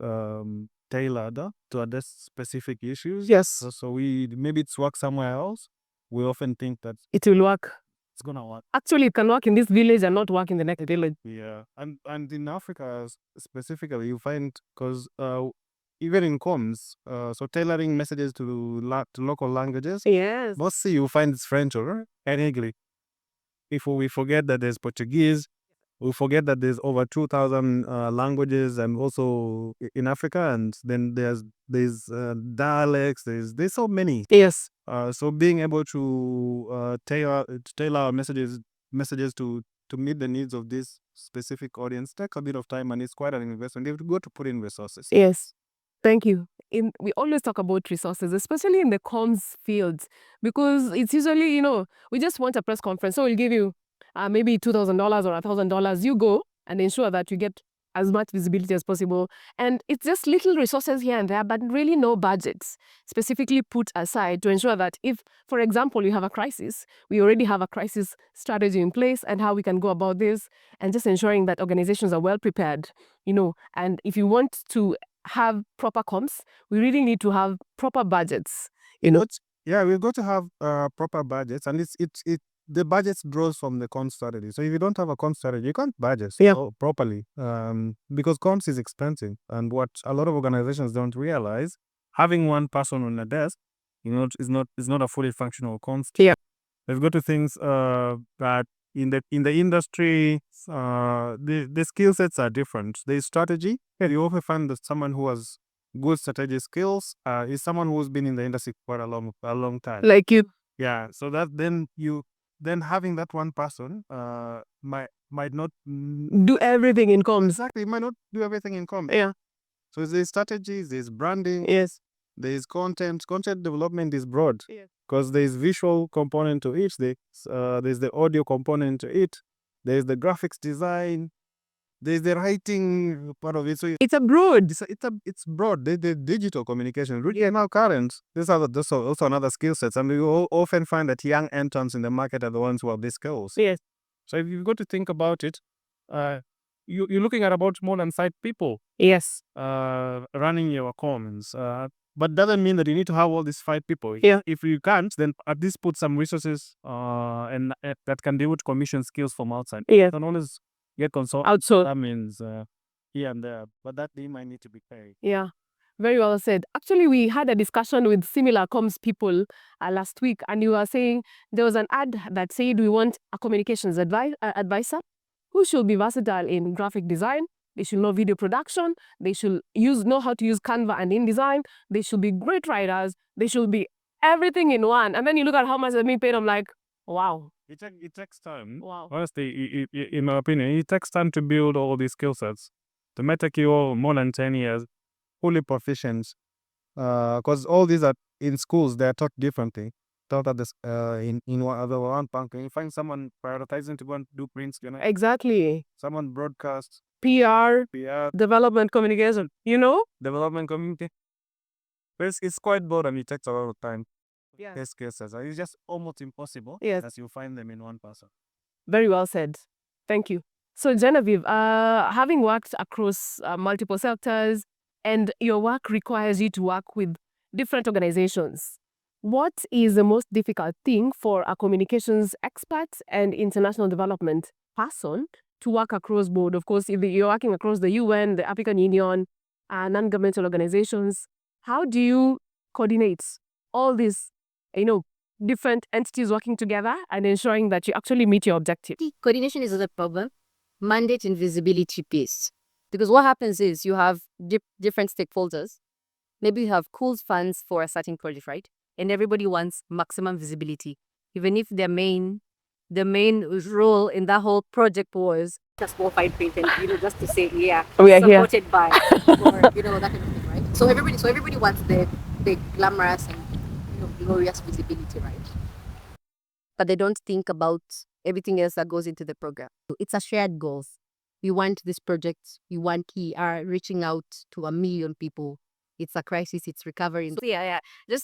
tailored to address specific issues. Yes. So maybe it's work somewhere else. We often think that it will work. It's gonna work. Actually, it can work in this village and not work in the next village. Yeah, and in Africa specifically, you find, because even in comms, so tailoring messages to local languages. Yes. Mostly you find it's French or English. If we forget that there's Portuguese, We forget that there's over 2,000 languages, and also in Africa, and then there's dialects. There's so many. Yes. So being able to tailor our messages to meet the needs of this specific audience takes a bit of time, and it's quite an investment. They've got to put in resources. Yes. Thank you. We always talk about resources, especially in the comms fields, because it's usually, we just want a press conference. So we'll give you maybe $2,000 or $1,000. You go and ensure that you get as much visibility as possible. And it's just little resources here and there, but really no budgets specifically put aside to ensure that if, for example, you have a crisis, we already have a crisis strategy in place and how we can go about this, and just ensuring that organizations are well prepared, and if you want to have proper comms, we really need to have proper budgets. Yeah, we've got to have proper budgets, and the budgets grows from the comms strategy. So if you don't have a comms strategy, you can't budget properly, because comms is expensive. And what a lot of organizations don't realize, having one person on a desk, is not a fully functional comms. Yeah. They've got to things that in the industry, the skill sets are different. There's strategy. You often find that someone who has good strategy skills is someone who's been in the industry for a long time. Like you. Yeah. So that then having that one person might not do everything in comms. Exactly, might not do everything in comms. Yeah. So there's strategies, there's branding. Yes. There's content. Content development is broad. Yes. Because there's visual component to each. There's the audio component to it. There's the graphics design. There's the writing part of it. So it's a broad. It's broad. The digital communication. Really now current. This is also another skill sets, and we often find that young entrants in the market are the ones who have these skills. Yes. So if you've got to think about it, you're looking at about more than 5 people. Yes. Running your comms. But doesn't mean that you need to have all these 5 people. Yeah. If you can't, then at least put some resources and that can deal with commission skills from outside. Yeah. You can always get consult. Outsource. That means here and there, but that they might need to be paid. Yeah. Very well said. Actually, we had a discussion with similar comms people last week, and you were saying there was an ad that said we want a communications advisor who should be versatile in graphic design. They should know video production. They should know how to use Canva and InDesign. They should be great writers. They should be everything in one. And then you look at how much they're being paid. I'm like, wow. It takes time. Wow. Honestly, in my opinion, it takes time to build all these skill sets. It might take you all more than 10 years, fully proficient. Because all these are in schools, they are taught differently. Taught at this in one bank. You find someone prioritizing to go and do prints. Exactly. Someone broadcast. PR. Development communication. Development community. But it's quite broad, and it takes a lot of time. Yeah. Cases. It's just almost impossible. Yes. As you find them in one person. Very well said. Thank you. So Genevieve, having worked across multiple sectors, and your work requires you to work with different organizations, what is the most difficult thing for a communications expert and international development person to work across board? Of course, if you're working across the UN, the African Union, non-governmental organizations, how do you coordinate all these, different entities working together and ensuring that you actually meet your objective? Coordination is not a problem. Mandate and visibility piece. Because what happens is you have different stakeholders. Maybe you have cool funds for a certain project, right? And everybody wants maximum visibility. Even if the main role in that whole project was just small fine print and just to say, yeah, we are supported here by or that kind of thing, right? So everybody wants the glamorous and glorious visibility, right? But they don't think about everything else that goes into the program. It's a shared goal. We want this project. We are reaching out to 1 million people. It's a crisis. It's recovery. So yeah.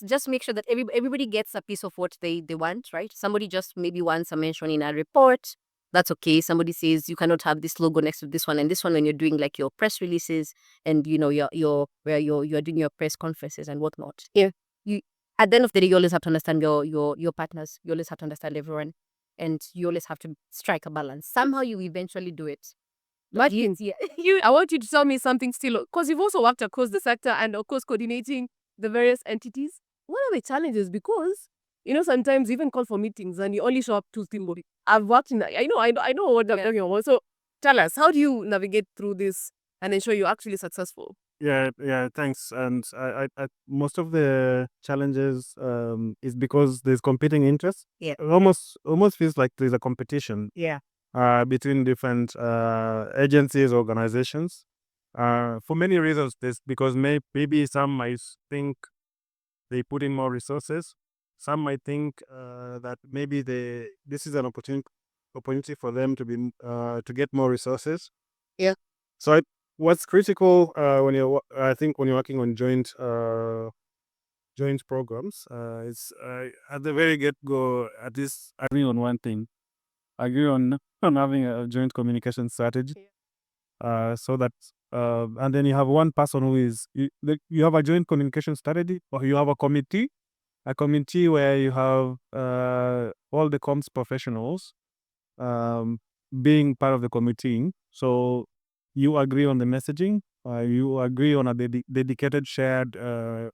Just make sure that everybody gets a piece of what they want, right? Somebody just maybe wants a mention in a report. That's okay. Somebody says you cannot have this logo next to this one and this one when you're doing like your press releases and you're doing your press conferences and whatnot. Yeah. At the end of the day, you always have to understand your partners. You always have to understand everyone, and you always have to strike a balance. Somehow you eventually do it. Martin, I want you to tell me something still, because you've also worked across the sector and of course coordinating the various entities. What are the challenges? Because sometimes you even call for meetings and you only show up 2 people. I've worked in that. I know what I'm talking about. So Tell us, how do you navigate through this and ensure you're actually successful? Yeah, thanks. And most of the challenges is because there's competing interests. Yeah. It almost feels like there's a competition. Yeah. Between different agencies, organizations. For many reasons, this because maybe some might think they put in more resources. Some might think that maybe this is an opportunity for them to get more resources. Yeah. So what's critical I think when you're working on joint programs is at the very get go, at least agree on one thing, agree on having a joint communication strategy. So that and then you have one person who is you have a joint communication strategy, or you have a committee where you have all the comms professionals um, being part of the committee. So you agree on the messaging, you agree on a dedicated shared or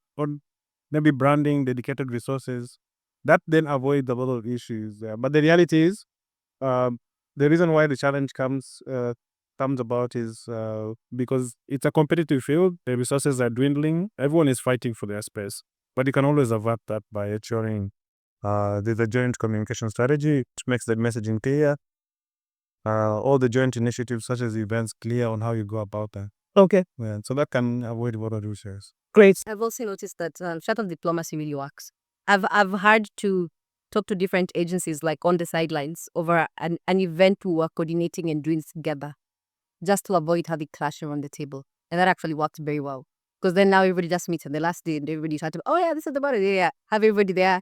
maybe branding, dedicated resources. That then avoids a lot of issues there. But the reality is, um, the reason why the challenge comes about is because it's a competitive field. The resources are dwindling. Everyone is fighting for their space. But you can always avert that by ensuring there's a joint communication strategy, which makes the messaging clear. All the joint initiatives, such as events, clear on how you go about that. Okay. Yeah, so that can avoid a lot of issues. Great. I've also noticed that shuttle diplomacy really works. I've had to talk to different agencies like on the sidelines over an event we were coordinating and doing together, just to avoid having clash around the table. And that actually worked very well. Because then now everybody just meets on the last day and everybody try to, oh yeah, this is about it. Yeah. Have everybody there,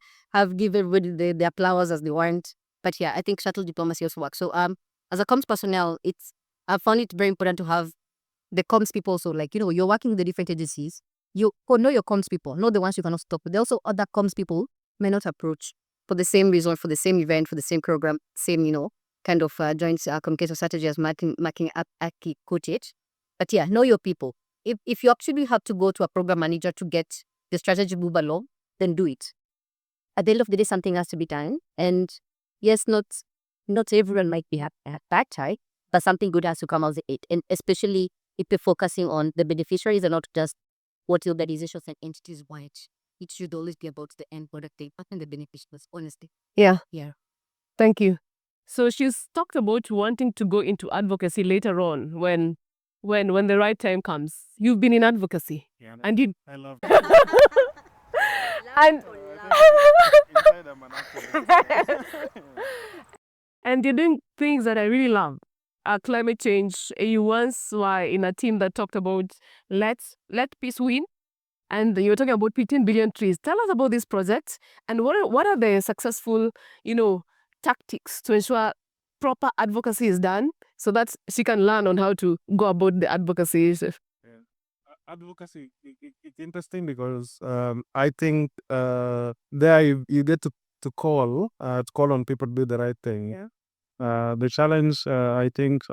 give everybody the applause as they want. But yeah, I think shuttle diplomacy also works. So as a comms personnel, I found it very important to have the comms people. So like, you're working with the different agencies. You know your comms people, not the ones you cannot stop. But there are also other comms people may not approach for the same reason, for the same event, for the same program, same, kind of joint communication strategy as marking Aki quote it. But yeah, know your people. If you actually have to go to a program manager to get the strategy move along, then do it. At the end of the day, something has to be done. And yes, not everyone might be at that time, but something good has to come out of it. And especially if you're focusing on the beneficiaries and not just what the organizations and entities want. It should always be about the end product, the impact and the beneficiaries, honestly. Yeah. Yeah. Thank you. So she's talked about wanting to go into advocacy later on when the right time comes. You've been in advocacy. Yeah, And you I love and Inside I'm an activist. and you're doing things that I really love. Climate change. You once were in a team that talked about let peace win, and you were talking about 15 billion trees. Tell us about this project and what are the successful, tactics to ensure proper advocacy is done so that she can learn on how to go about the advocacy. Yeah. Advocacy, it's interesting because I think there you get to call on people to do the right thing. Yeah. The challenge, I think,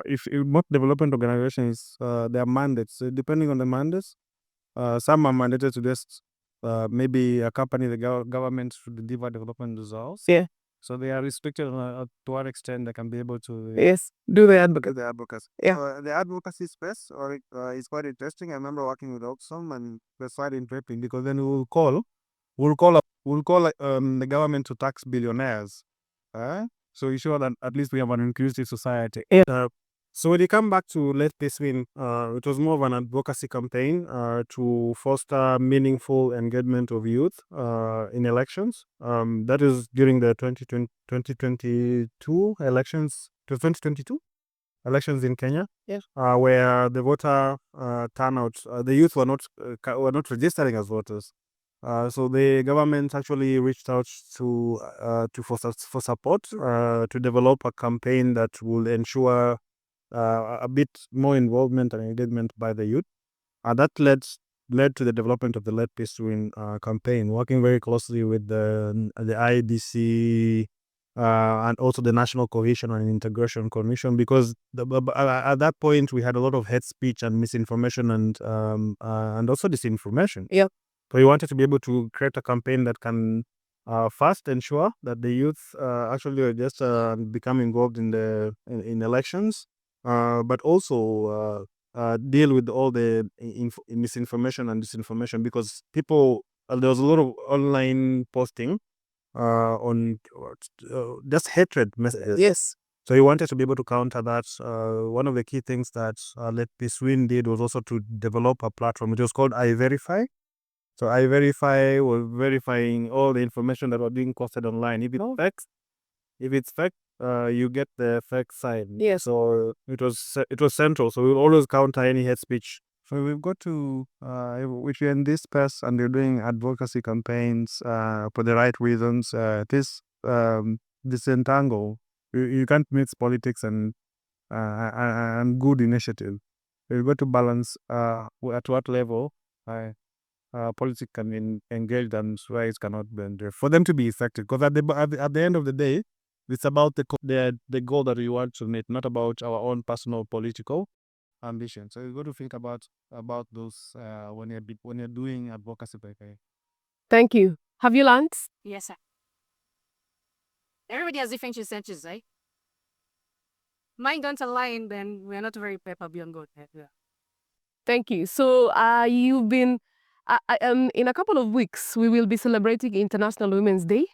if most development organizations, their mandates, depending on the mandates, some are mandated to just maybe accompany the government to deliver development results. Yeah. So they are restricted to what extent they can be able to Yes. Do the advocacy. the advocacy. Yeah. The advocacy space is quite interesting. I remember working with Oxfam, and it was quite interesting because then we'll call the government to tax billionaires. So ensure that at least we have an inclusive society. Yeah. So when you come back to Let This Win, it was more of an advocacy campaign to foster meaningful engagement of youth in elections. That is during the 2022 elections. It was 2022 elections in Kenya. Yes. Where the voter turnout, the youth were not registering as voters. So the government actually reached out for support to develop a campaign that will ensure a bit more involvement and engagement by the youth. That led to the development of the Let Peace Win campaign, working very closely with the IDC and also the National Cohesion and Integration Commission, because at that point we had a lot of hate speech and misinformation and also disinformation. Yeah. So we wanted to be able to create a campaign that can first ensure that the youth actually just become involved in in elections, but also deal with all the misinformation and disinformation, because people there was a lot of online posting on just hatred messages. Yes. So he wanted to be able to counter that. One of the key things that Let Peace Win did was also to develop a platform. It was called I Verify. So I Verify was verifying all the information that was being posted online. If it's fake, you get the fake side. Yes. So it was central. So we'll always counter any hate speech. So we've got to, if you're in this space and you're doing advocacy campaigns for the right reasons, disentangle. You can't mix politics and good initiative. You've got to balance at what level politics can be engaged and where it cannot be engaged for them to be effective. Because at the end of the day, it's about the goal that we want to meet, not about our own personal political ambition. So you got to think about those when you're doing advocacy. Thank you. Have you learned? Yes, sir. Everybody has different researches, right? Mine don't align, then we're not very pepper beyond good. Yeah. Thank you. So you've been, in a couple of weeks, we will be celebrating International Women's Day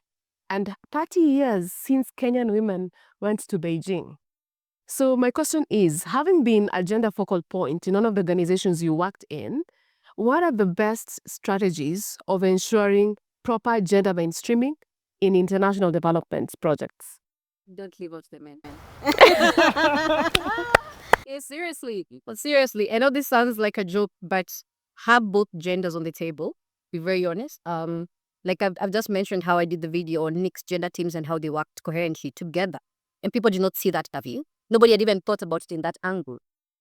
and 30 years since Kenyan women went to Beijing. So my question is, having been a gender focal point in one of the organizations you worked in, what are the best strategies of ensuring proper gender mainstreaming in international development projects? Don't leave out the men. Yeah, seriously. But seriously, I know this sounds like a joke, but have both genders on the table. Be very honest. Like I've just mentioned how I did the video on mixed gender teams and how they worked coherently together, and people did not see that view. Nobody had even thought about it in that angle.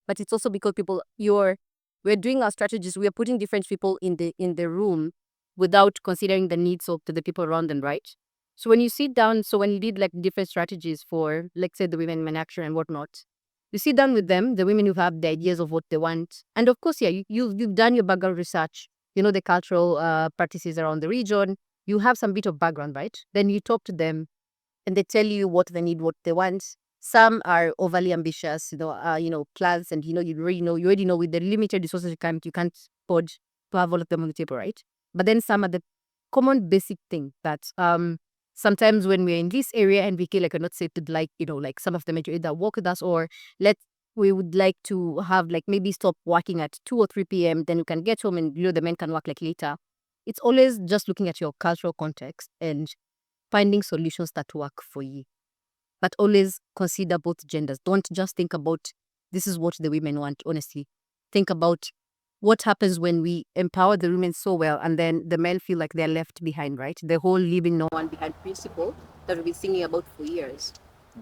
But it's also because we're doing our strategies. We are putting different people in the room without considering the needs of the people around them, right? So when you sit down, so when you did like different strategies for, like, say, the women in action and whatnot, you sit down with them, the women who have the ideas of what they want. And of course, yeah, you've done your background research. You know the cultural practices around the region. You have some bit of background, right? Then you talk to them and they tell you what they need, what they want. Some are overly ambitious, plans, and you already know with the limited resources you can't afford to have all of them on the table, right? But then some are the common basic thing that sometimes when we're in this area and we feel like we're not safe to, like, like some of them either work with us, or we would like to have, like, maybe stop working at 2 or 3 p.m. Then you can get home and the men can work like later. It's always just looking at your cultural context and finding solutions that work for you. But always consider both genders. Don't just think about this is what the women want, honestly. Think about what happens when we empower the women so well and then the men feel like they're left behind, right? The whole leaving no one behind principle that we've been singing about for years.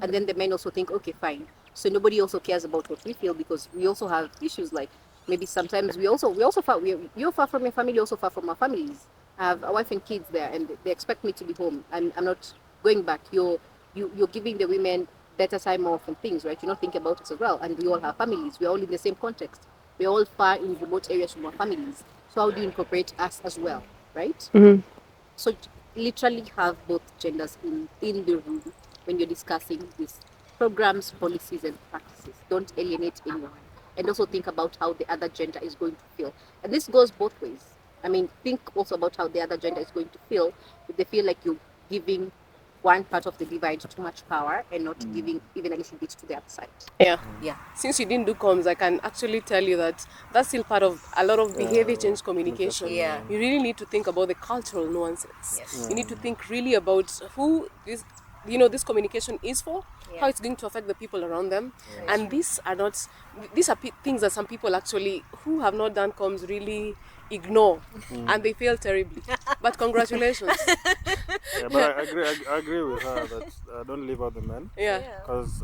And then the men also think, okay, fine. So nobody also cares about what we feel, because we also have issues like maybe sometimes you're far from your family, you're also far from our families. I have a wife and kids there and they expect me to be home. I'm not going back. You're giving the women better time off and things, right? You're not thinking about it as well. And we all have families. We're all in the same context. We're all far in remote areas from our families. So how do you incorporate us as well, right? Mhm. So literally have both genders in the room when you're discussing these programs, policies, and practices. Don't alienate anyone. And also think about how the other gender is going to feel. And this goes both ways. I mean, think also about how the other gender is going to feel if they feel like you're giving one part of the divide too much power and not giving even a little bit to the other side. Yeah. Yeah. Since you didn't do comms, I can actually tell you that that's still part of a lot of behavior change communication. Yeah. You really need to think about the cultural nuances. Yes. You need to think really about who this communication is for, how it's going to affect the people around them. And these are things that some people actually who have not done comms really ignore, and they fail terribly. But congratulations. Yeah, but I agree with her that don't leave out the men. Yeah. Because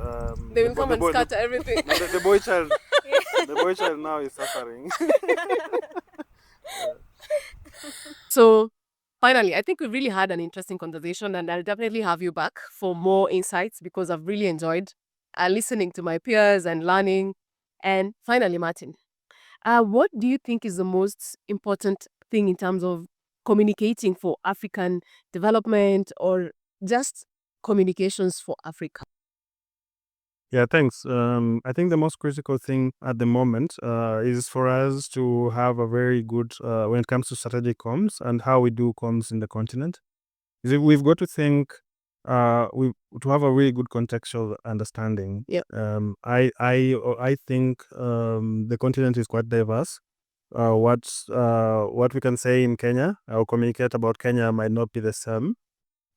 They will come and scatter everything. the boy child, the boy child now is suffering. So finally, I think we really had an interesting conversation, and I'll definitely have you back for more insights because I've really enjoyed listening to my peers and learning. And finally, Martin, what do you think is the most important thing in terms of communicating for African development or just communications for Africa? Yeah, thanks. I think the most critical thing at the moment is for us to have a very good, when it comes to strategic comms and how we do comms in the continent. We've got to think, to have a really good contextual understanding. Yeah. I think the continent is quite diverse. What we can say in Kenya or communicate about Kenya might not be the same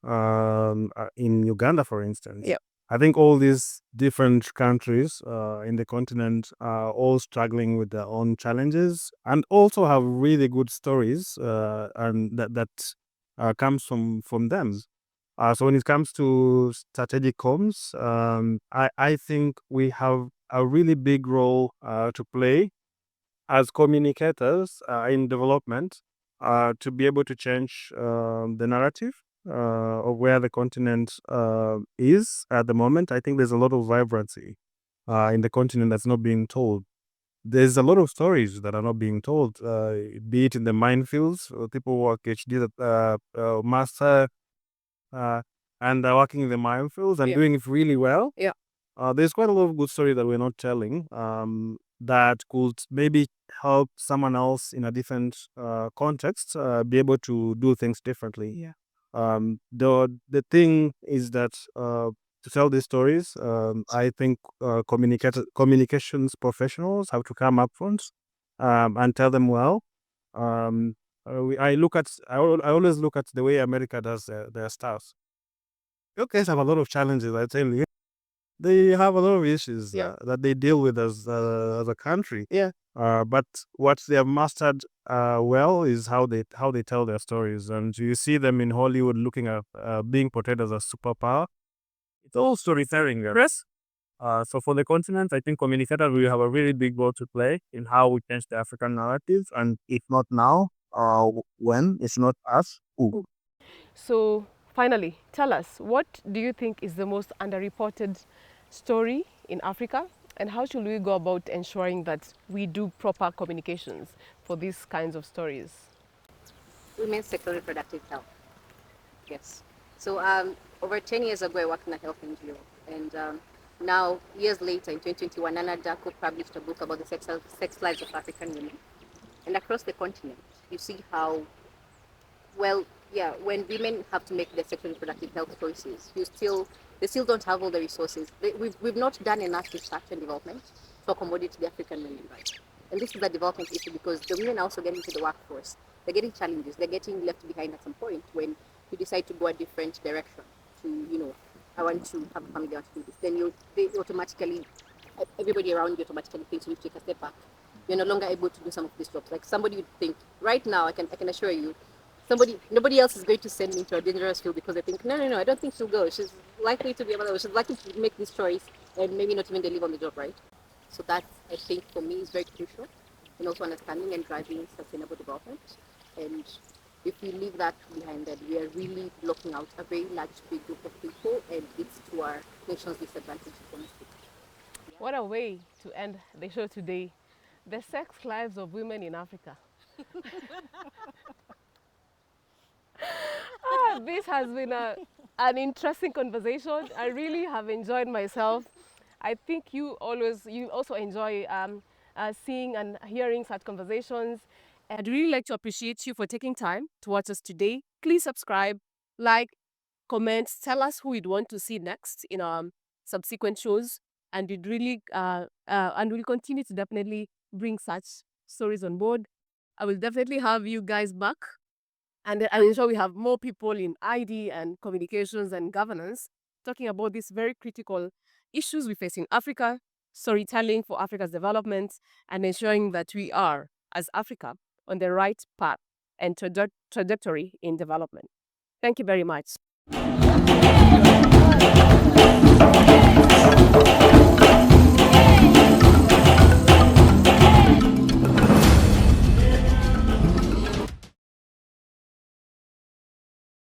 in Uganda, for instance. Yeah. I think all these different countries in the continent are all struggling with their own challenges and also have really good stories and that comes from them. So when it comes to strategic comms, I think we have a really big role to play as communicators in development to be able to change the narrative of where the continent is at the moment. I think there's a lot of vibrancy in the continent that's not being told. There's a lot of stories that are not being told, be it in the minefields, people who are PhD master and are working in the minefields and Yeah. doing it really well. Yeah. There's quite a lot of good stories that we're not telling that could maybe help someone else in a different context be able to do things differently. Yeah. The thing is that to tell these stories, I think communications professionals have to come up front and tell them well. I always look at the way America does their stuff. You guys have a lot of challenges, I tell you. They have a lot of issues that they deal with as a country. Yeah. But what they have mastered well is how they tell their stories, and you see them in Hollywood looking at being portrayed as a superpower. It's all storytelling, yes. So for the continent, I think communicators will have a really big role to play in how we change the African narrative, and if not now, when? It's not us. Who? So finally, tell us, what do you think is the most underreported story in Africa, and how should we go about ensuring that we do proper communications for these kinds of stories? Women's sexual reproductive health. Yes. So over 10 years ago, I worked in a health NGO, and now years later, in 2021, Nana Dako published a book about the sex lives of African women, and across the continent, you see how when women have to make their sexual reproductive health choices, they still don't have all the resources. We've not done enough research and development to accommodate the African women, right? And this is a development issue because the women are also getting into the workforce. They're getting challenges. They're getting left behind at some point when you decide to go a different direction. I want to have a family, I want to do this. Then everybody around you automatically thinks you need to take a step back. You're no longer able to do some of these jobs. Like somebody would think, right now, I can assure you, nobody else is going to send me into a dangerous field because they think, no, I don't think she'll go. She's likely to be a mother. She's likely to make this choice and maybe not even deliver on the job, right? So that, I think, for me, is very crucial in also understanding and driving sustainable development. And if we leave that behind, then we are really blocking out a very large, big group of people, and it's to our nation's disadvantage. What a way to end the show today. The sex lives of women in Africa. This has been an interesting conversation. I really have enjoyed myself. I think you also enjoy seeing and hearing such conversations. I'd really like to appreciate you for taking time to watch us today. Please subscribe, like, comment, tell us who you'd want to see next in our subsequent shows, and we'll continue to definitely bring such stories on board. I will definitely have you guys back, and I'm sure we have more people in ID and communications and governance talking about these very critical issues we face in Africa, storytelling for Africa's development, and ensuring that we are, as Africa, on the right path and trajectory in development. Thank you very much.